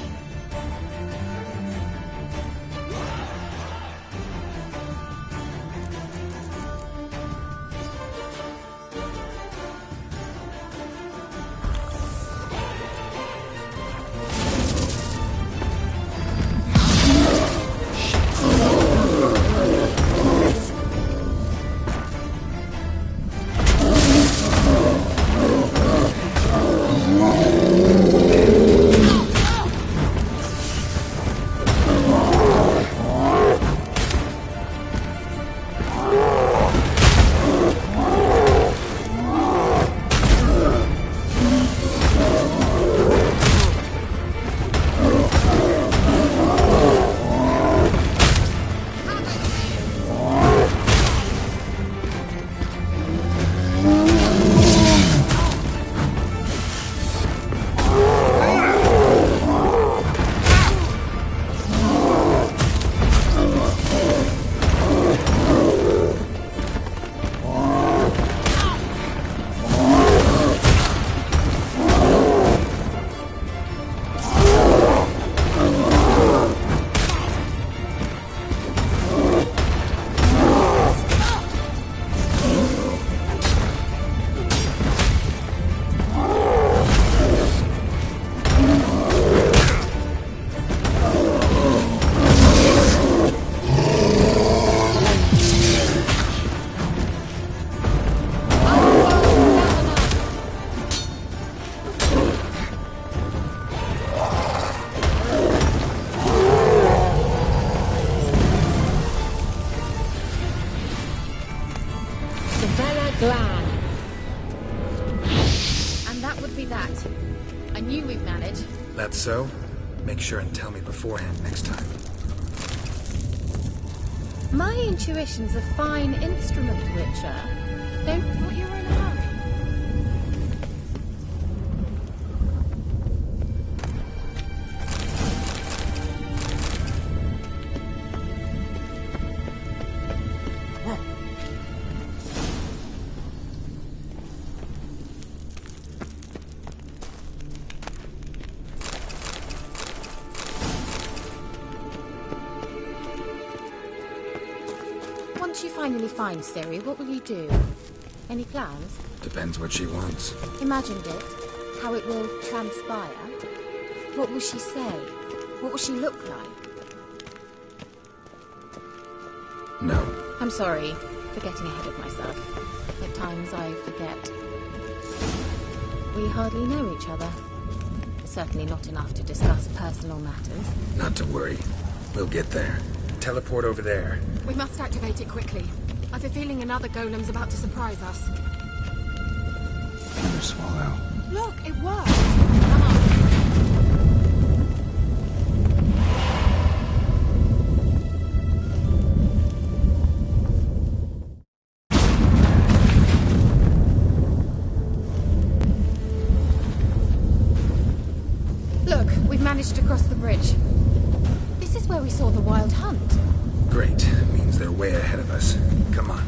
that would be that. I knew we'd manage. That's so? Make sure and tell me beforehand next time. My intuition's a fine instrument, Witcher. Don't thought you were in a hurry. Once you finally find Ciri, what will you do? Any plans? Depends what she wants. Imagined it. How it will transpire. What will she say? What will she look like? No. I'm sorry for getting ahead of myself. At times I forget. We hardly know each other. Certainly not enough to discuss personal matters. Not to worry. We'll get there. Teleport over there. We must activate it quickly. I've a feeling another golem's about to surprise us. Another swallow. Look, it worked! Come on. Look, we've managed to cross the bridge. This is where we saw the Wild Hunt. Great. Means they're way ahead of us. Come on.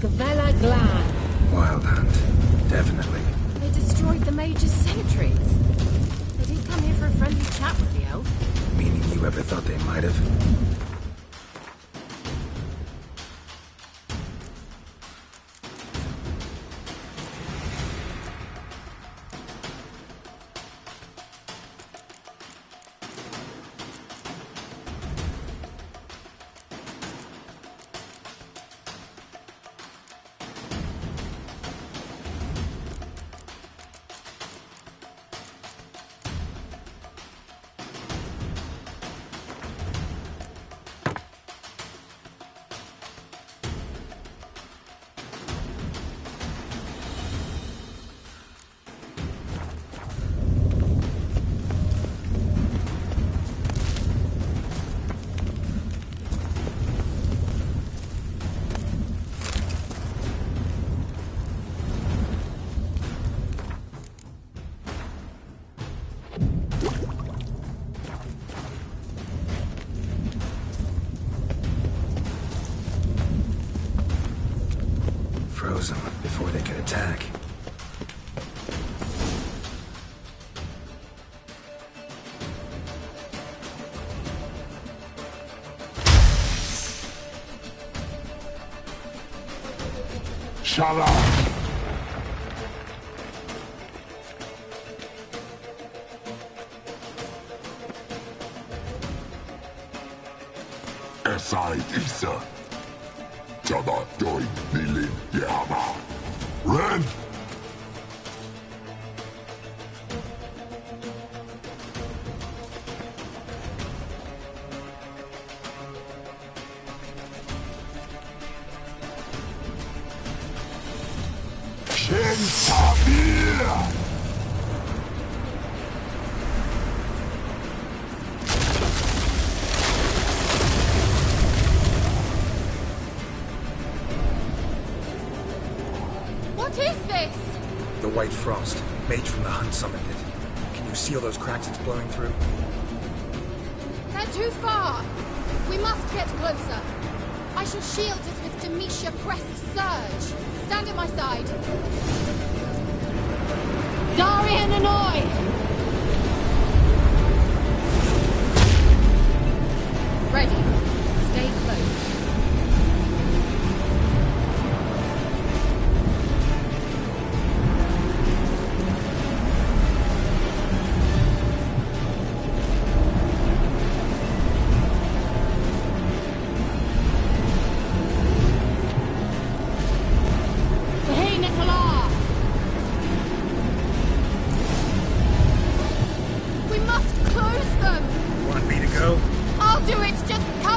Gavella Glan. Wild Hunt. Definitely. They destroyed the Mage's sentries. They didn't come here for a friendly chat with the elf. Meaning you ever thought they might have? Froze them before they could attack. Shut up! Esai Isa. Jada doin nilin yama. Ren! Shin Sabir! What is this? The White Frost. Mage from the Hunt summoned it. Can you seal those cracks it's blowing through? They're too far. We must get closer. I shall shield us with Demetia Crest's surge. Stand at my side. Darian Annoy! Ready. Stay close. Hey, Nicola! We must close them. Want me to go? I'll do it. Just come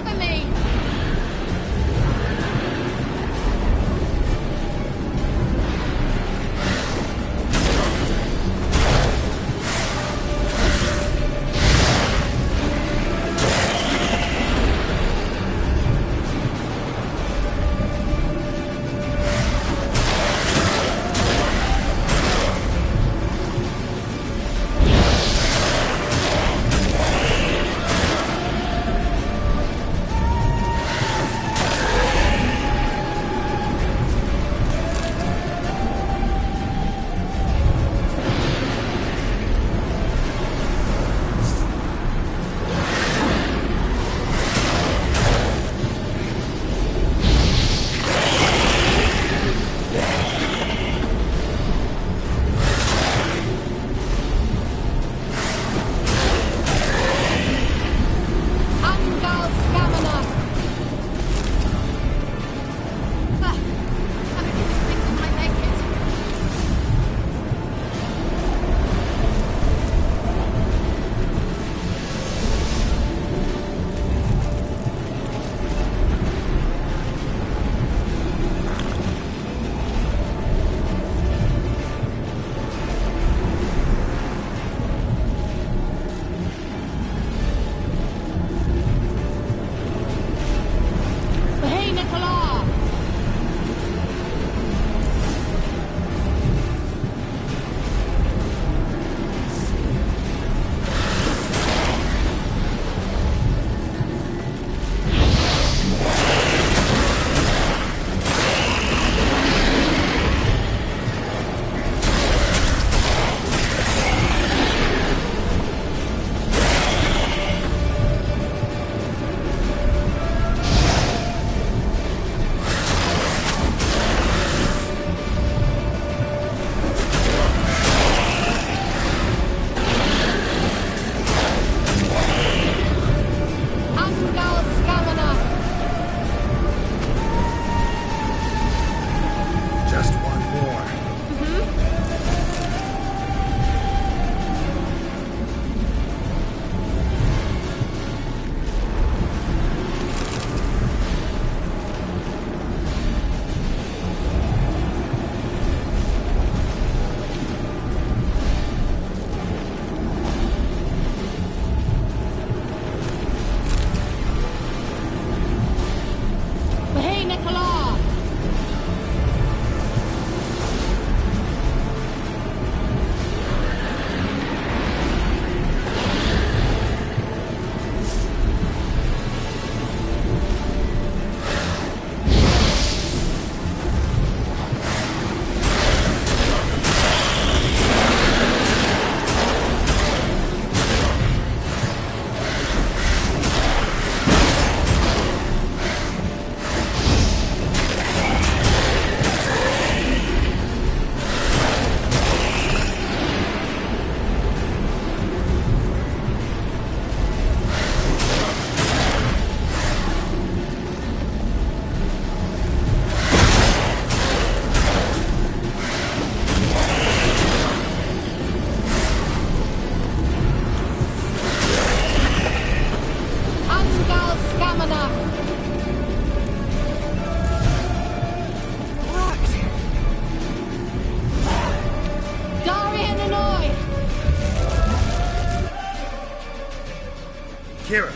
Kira!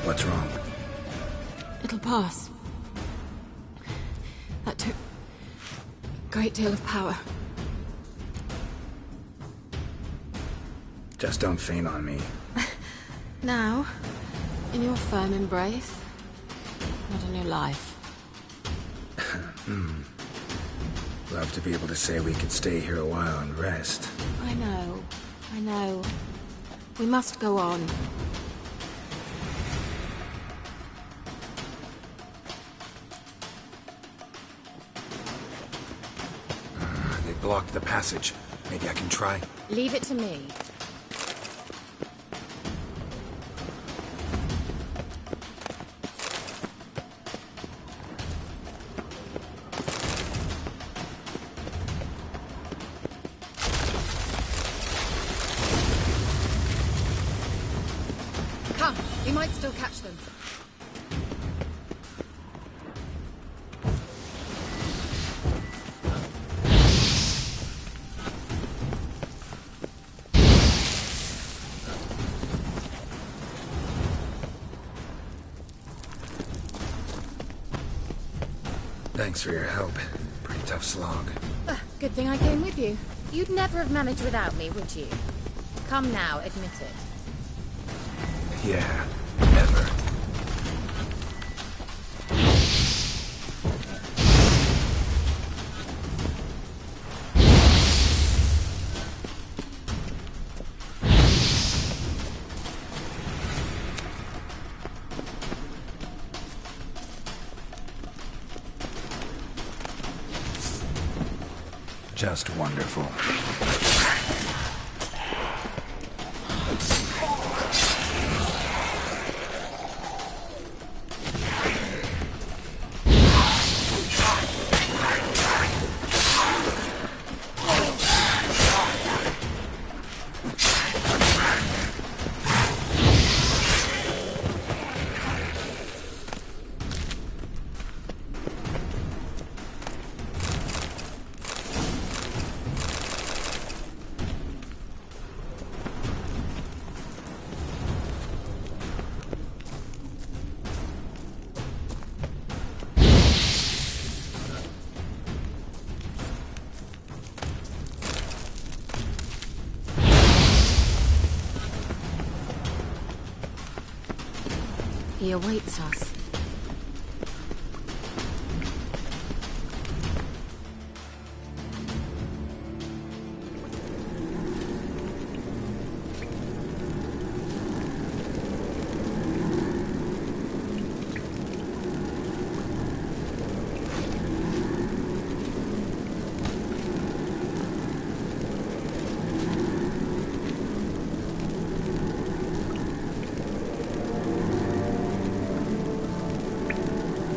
What's wrong? It'll pass. That took a great deal of power. Just don't faint on me. Now, in your firm embrace, not a new life. Love to be able to say we could stay here a while and rest. I know. We must go on. They blocked the passage. Maybe I can try. Leave it to me. Come, we might still catch them. Thanks for your help. Pretty tough slog. Good thing I came with you. You'd never have managed without me, would you? Come now, admit it. Yeah, never. Just wonderful. He awaits us.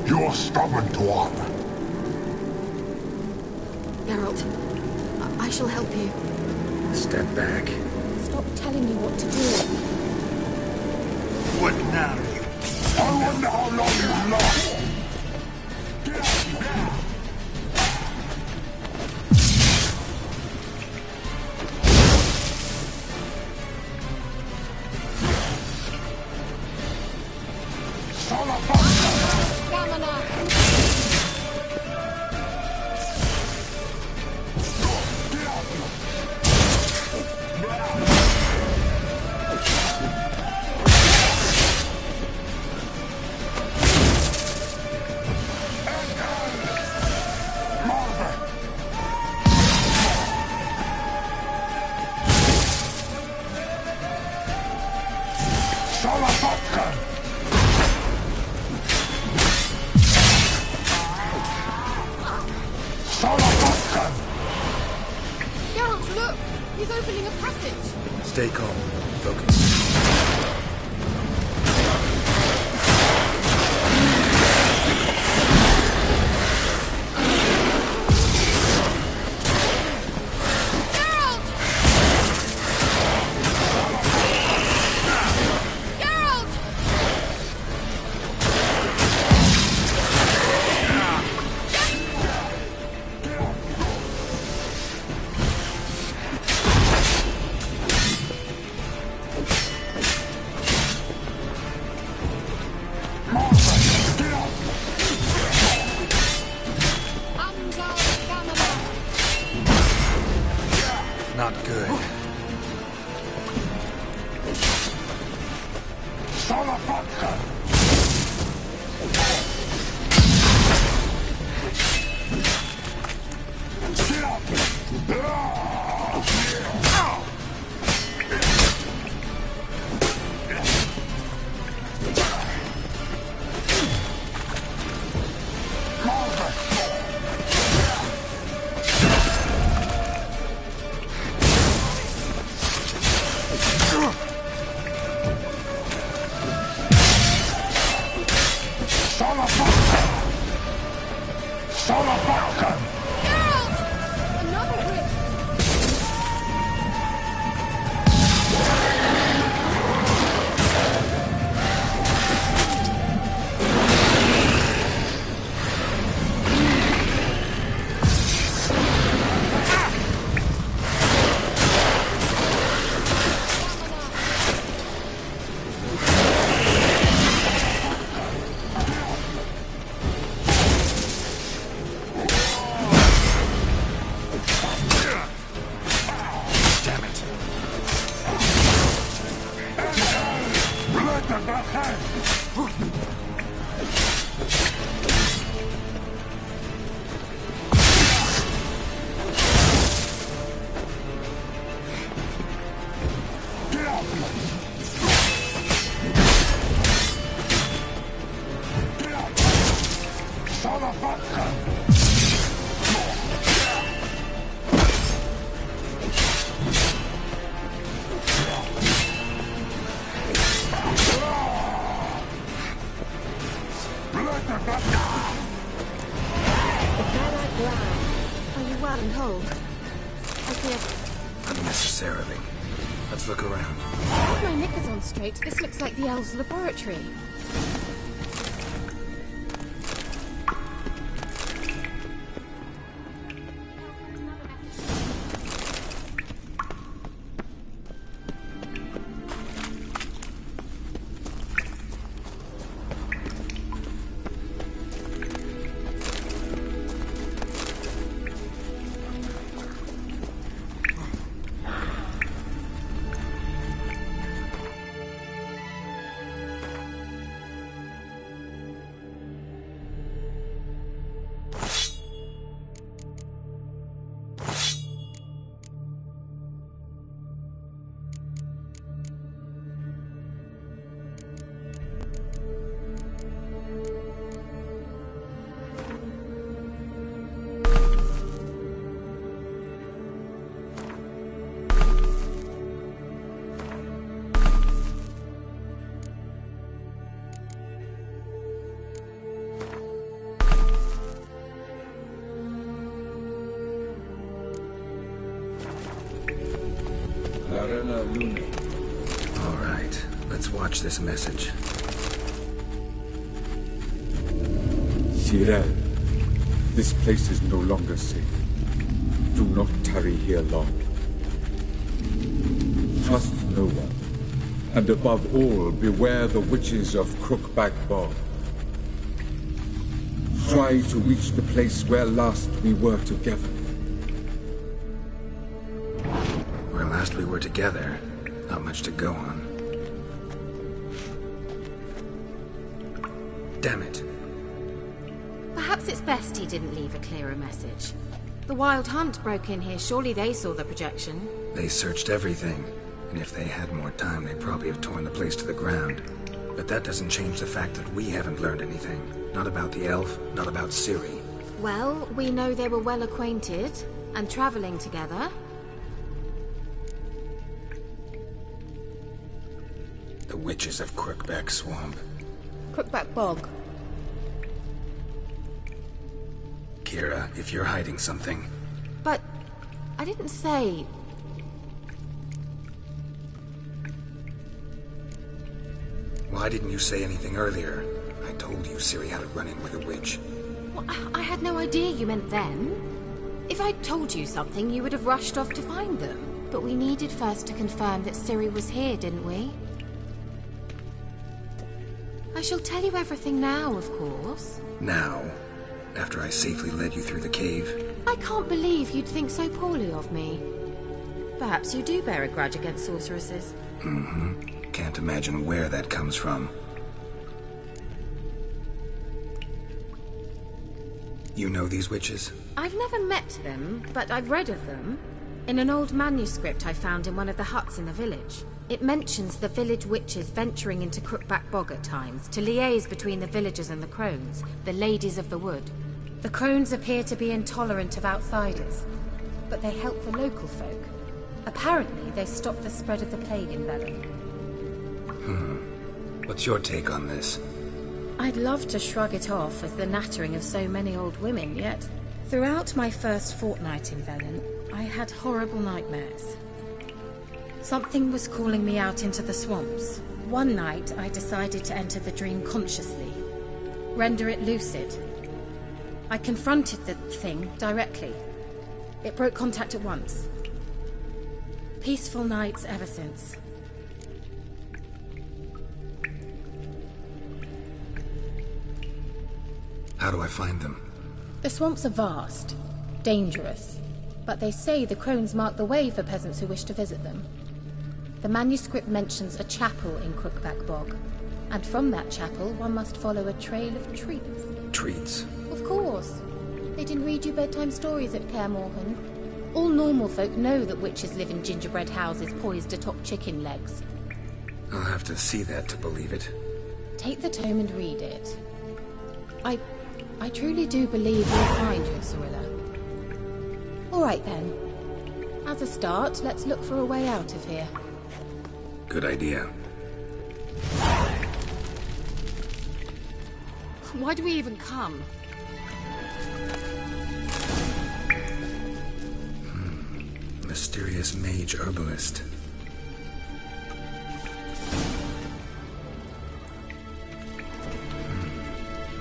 You're stubborn, Tuan. Geralt, I shall help you. Step back. Stop telling me what to do. What now, you... I wonder how long you last. Geralt, look! He's opening a passage! Stay calm. Focus. not good. Are you well and whole? I fear... Unnecessarily. Let's look around. With my knickers on straight, this looks like the elves' laboratory. All right, let's watch this message. Sirel, this place is no longer safe. Do not tarry here long. Trust no one. And above all, beware the witches of Crookback Bog. Try to reach the place where last we were together. Where last we were together, not much to go on. Damn it. Perhaps it's best he didn't leave a clearer message. The Wild Hunt broke in here. Surely they saw the projection. They searched everything. And if they had more time, they'd probably have torn the place to the ground. But that doesn't change the fact that we haven't learned anything. Not about the elf, not about Ciri. Well, we know they were well acquainted and traveling together. The witches of Crookback Swamp. Crookback Bog. Kira, if you're hiding something... But I didn't say... Why didn't you say anything earlier? I told you Ciri had a run-in with a witch. Well, I had no idea you meant then. If I'd told you something, you would have rushed off to find them. But we needed first to confirm that Ciri was here, didn't we? I shall tell you everything now, of course. Now? After I safely led you through the cave? I can't believe you'd think so poorly of me. Perhaps you do bear a grudge against sorceresses. Mm-hmm. Can't imagine where that comes from. You know these witches? I've never met them, but I've read of them. In an old manuscript I found in one of the huts in the village. It mentions the village witches venturing into Crookback Bog at times to liaise between the villagers and the crones, the ladies of the wood. The crones appear to be intolerant of outsiders, but they help the local folk. Apparently, they stop the spread of the plague in Velen. What's your take on this? I'd love to shrug it off as the nattering of so many old women, yet throughout my first fortnight in Velen, I had horrible nightmares. Something was calling me out into the swamps. One night, I decided to enter the dream consciously, render it lucid. I confronted the thing directly. It broke contact at once. Peaceful nights ever since. How do I find them? The swamps are vast, dangerous, but they say the crones mark the way for peasants who wish to visit them. The manuscript mentions a chapel in Crookback Bog, and from that chapel one must follow a trail of treats. Treats? Of course. They didn't read you bedtime stories at Kaer Morhen. All normal folk know that witches live in gingerbread houses poised atop chicken legs. I'll have to see that to believe it. Take the tome and read it. I truly do believe you'll find your Cirilla. All right then. As a start, let's look for a way out of here. Good idea. Why do we even come? Mysterious mage herbalist.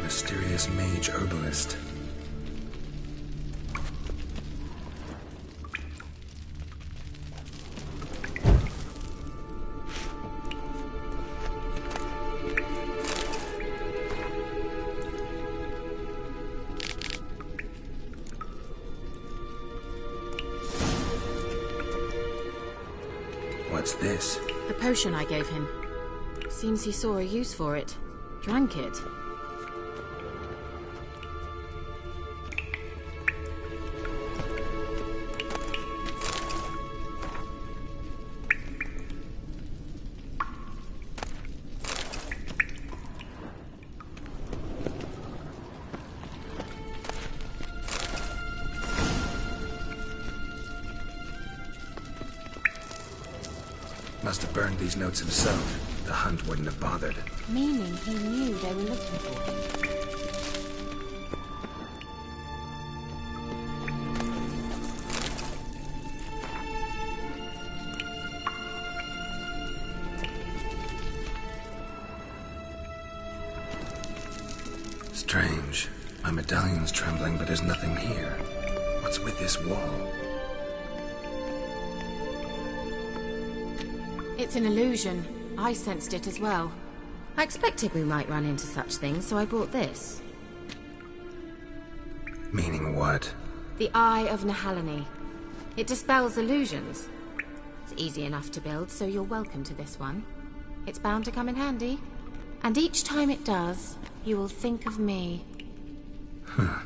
Mysterious mage herbalist. What's this? The potion I gave him. Seems he saw a use for it. Drank it. Must have burned these notes himself. The hunt wouldn't have bothered. Meaning he knew they were looking for him. Strange. My medallion's trembling, but there's nothing here. What's with this wall? It's an illusion. I sensed it as well. I expected we might run into such things, so I brought this. Meaning what? The Eye of Nehaleni. It dispels illusions. It's easy enough to build, so you're welcome to this one. It's bound to come in handy. And each time it does, you will think of me. Huh.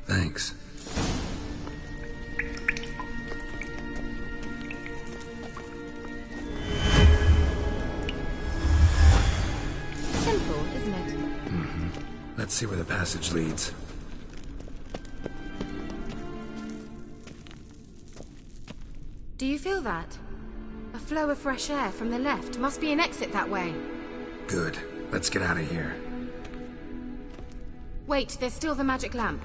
Thanks. Simple, isn't it? Mm-hmm. Let's see where the passage leads. Do you feel that? A flow of fresh air from the left. Must be an exit that way. Good. Let's get out of here. Wait, there's still the magic lamp.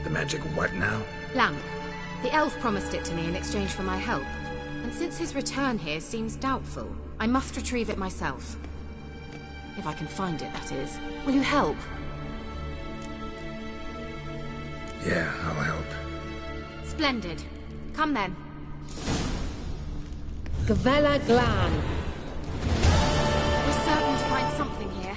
The magic what now? Lamp. The elf promised it to me in exchange for my help. And since his return here seems doubtful, I must retrieve it myself. If I can find it, that is. Will you help? Yeah, I'll help. Splendid. Come then. Gavella Glan. We're certain to find something here.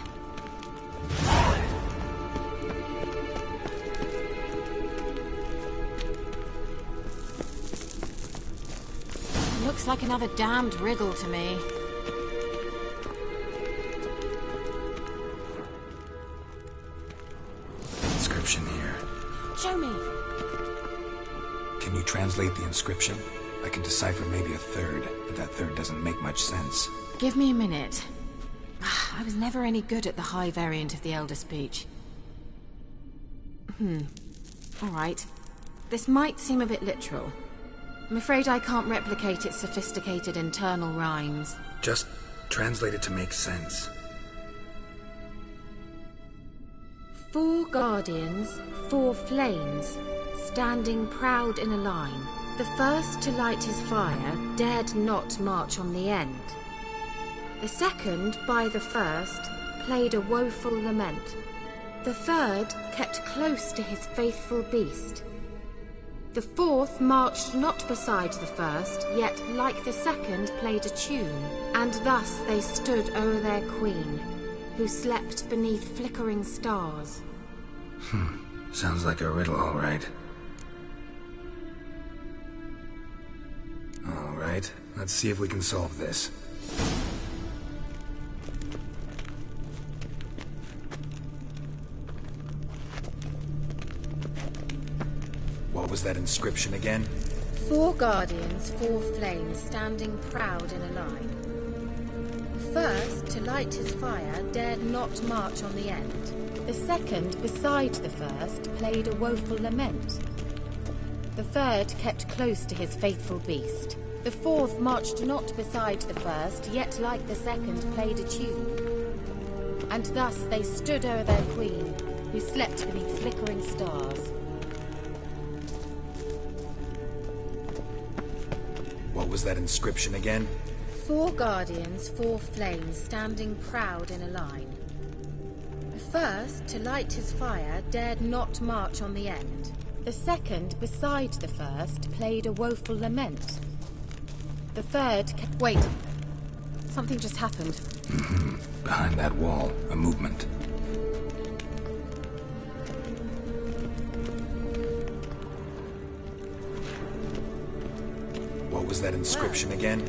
Looks like another damned riddle to me. Inscription here. Show me. Can you translate the inscription? I can decipher maybe a third, but that third doesn't make much sense. Give me a minute. I was never any good at the high variant of the Elder Speech. Alright. This might seem a bit literal. I'm afraid I can't replicate its sophisticated internal rhymes. Just translate it to make sense. 4 guardians, 4 flames, standing proud in a line. The first to light his fire dared not march on the end. The second, by the first, played a woeful lament. The third kept close to his faithful beast. The fourth marched not beside the first, yet like the second played a tune, and thus they stood o'er their queen, who slept beneath flickering stars. Sounds like a riddle, all right. All right, let's see if we can solve this. What was that inscription again? 4 guardians, 4 flames, standing proud in a line. The first, to light his fire, dared not march on the end. The second, beside the first, played a woeful lament. The third kept close to his faithful beast. The fourth marched not beside the first, yet like the second played a tune. And thus they stood o'er their queen, who slept beneath flickering stars. What was that inscription again? 4 guardians, 4 flames, standing proud in a line. The first, to light his fire, dared not march on the end. The second, beside the first, played a woeful lament. The third Wait. Something just happened. Behind that wall, a movement. What was that inscription again?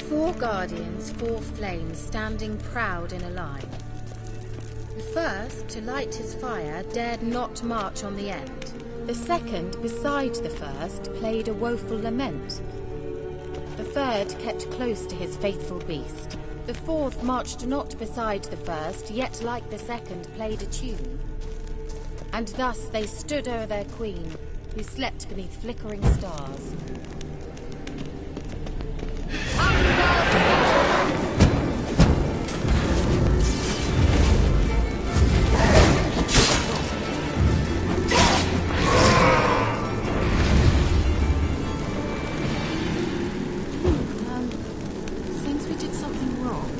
4 guardians, 4 flames, standing proud in a line. The first, to light his fire, dared not march on the end. The second, beside the first, played a woeful lament. The third kept close to his faithful beast. The fourth marched not beside the first, yet like the second played a tune. And thus they stood o'er their queen, who slept beneath flickering stars. Seems we did something wrong.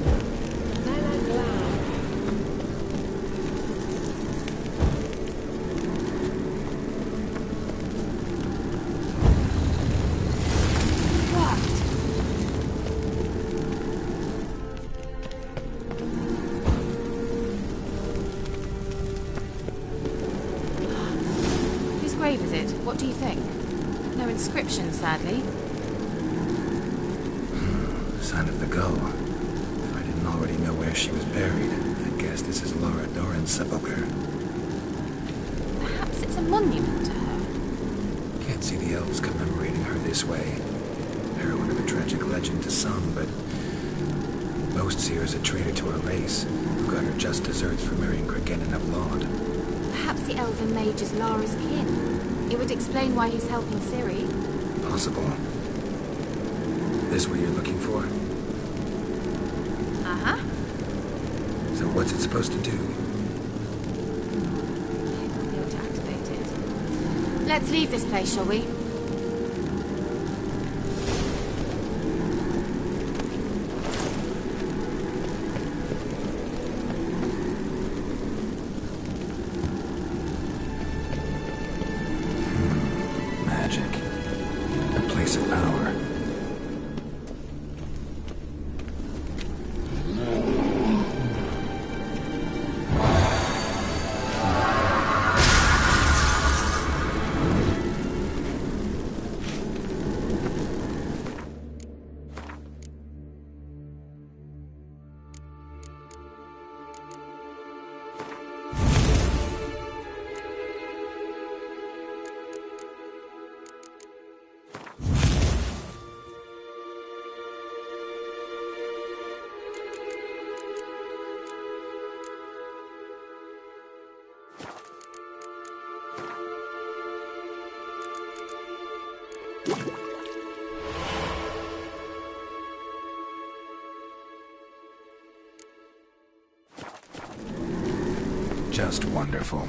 Whose grave is it? What do you think? No inscription, sadly. Sign of the gull. If I didn't already know where she was buried, I'd guess this is Laura Doran's sepulchre. Perhaps it's a monument to her. Can't see the elves commemorating her this way. Heroine of a tragic legend to some, but most see her as a traitor to her race, who got her just desserts for marrying Cregennan of Laud. Perhaps the elven mage is Lara's kin. It would explain why he's helping Ciri. Possible. This what you're looking for? Uh-huh. So what's it supposed to do? We'll be able to activate it. Let's leave this place, shall we? Magic. A place of power. Just wonderful.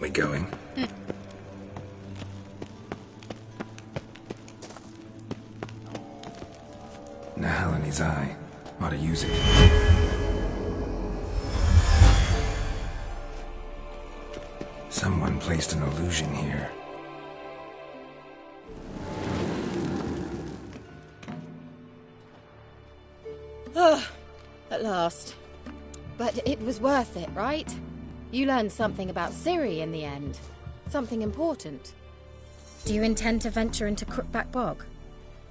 We going? Nahalani's eye. Ought to use it. Someone placed an illusion here. At last. But it was worth it, right? You learned something about Ciri in the end. Something important. Do you intend to venture into Crookback Bog?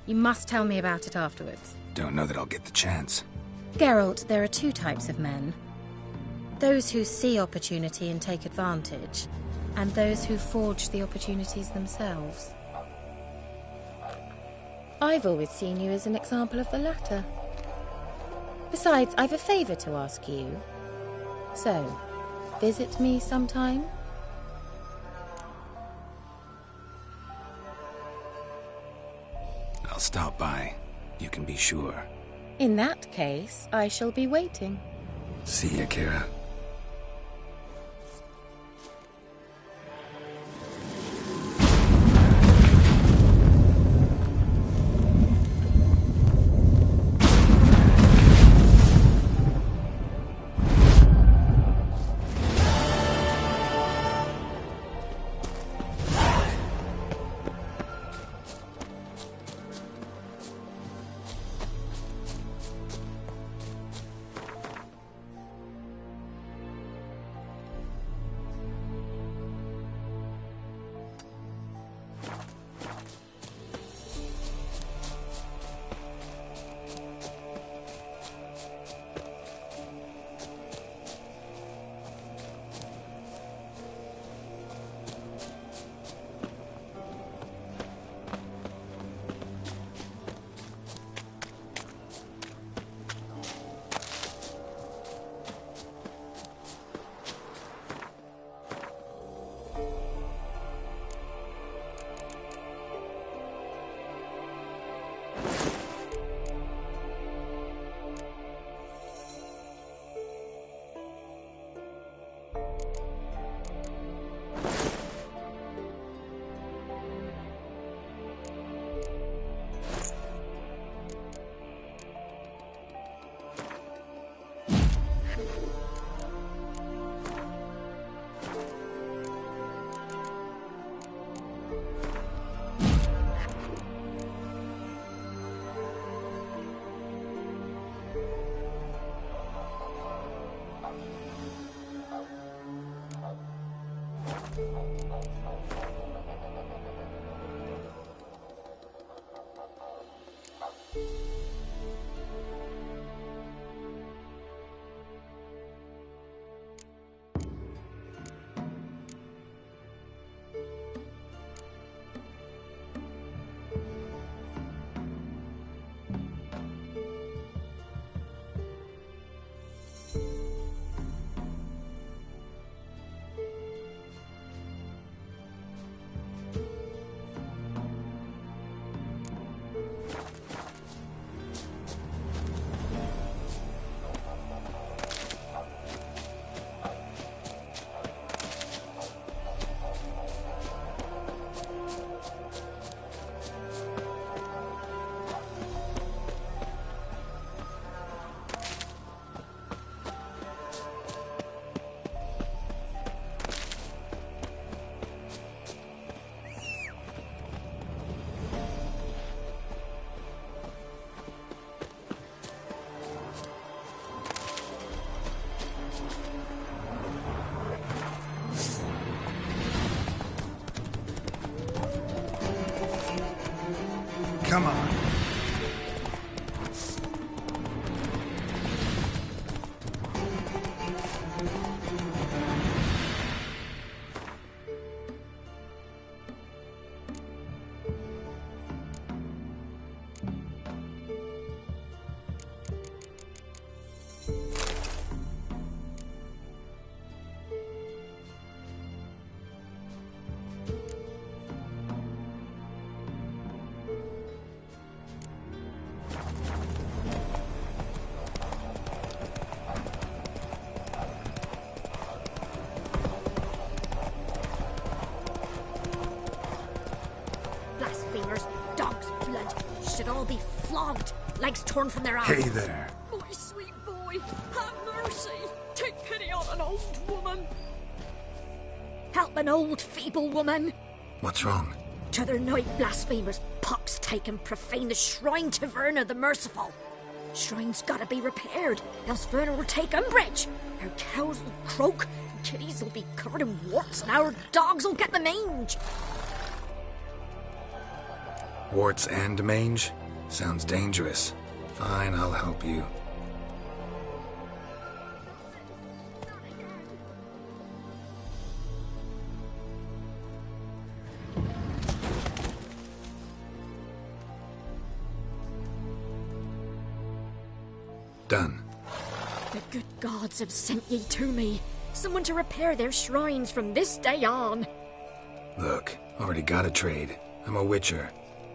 You must tell me about it afterwards. Don't know that I'll get the chance. Geralt, there are two types of men. Those who see opportunity and take advantage, and those who forge the opportunities themselves. I've always seen you as an example of the latter. Besides, I've a favor to ask you. So, visit me sometime? I'll stop by. You can be sure. In that case, I shall be waiting. See ya, Kira. Come on. Blasphemers, dogs' blood, should all be flogged, legs torn from their arms. Hey there. My sweet boy, have mercy. Take pity on an old woman. Help an old, feeble woman. What's wrong? T'other night, blasphemers, pox take and profane the shrine to Verna the Merciful. Shrine's gotta be repaired, else Verna will take umbrage. Our cows will croak, and kitties will be covered in warts, and our dogs will get the mange. Warts and mange? Sounds dangerous. Fine, I'll help you. Done. The good gods have sent ye to me. Someone to repair their shrines from this day on. Look, already got a trade. I'm a witcher.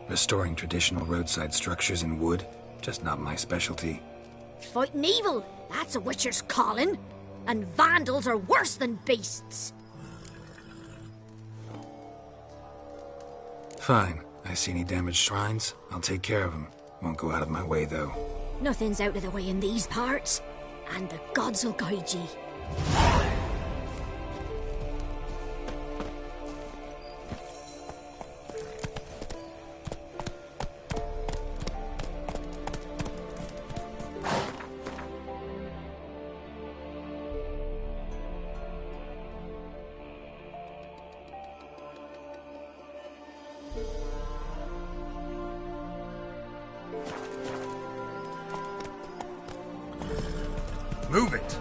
Restoring traditional roadside structures in wood, just not my specialty. Fighting evil, that's a witcher's calling. And vandals are worse than beasts. Fine. I see any damaged shrines, I'll take care of them. Won't go out of my way, though. Nothing's out of the way in these parts, and the gods will guide ye. Move it!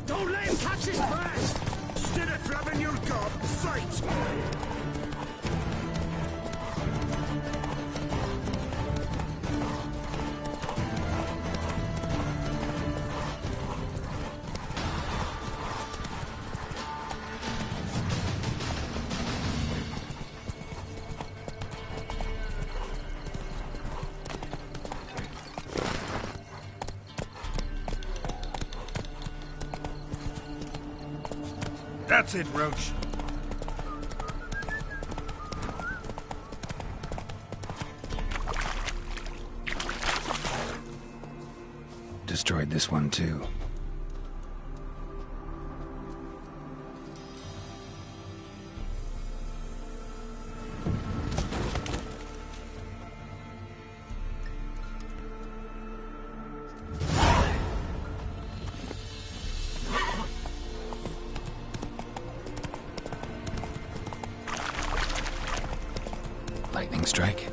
Don't let him catch his breath! Steady, flapping your gob! Fight! That's it, Roach. Destroyed this one, too. Lightning strike.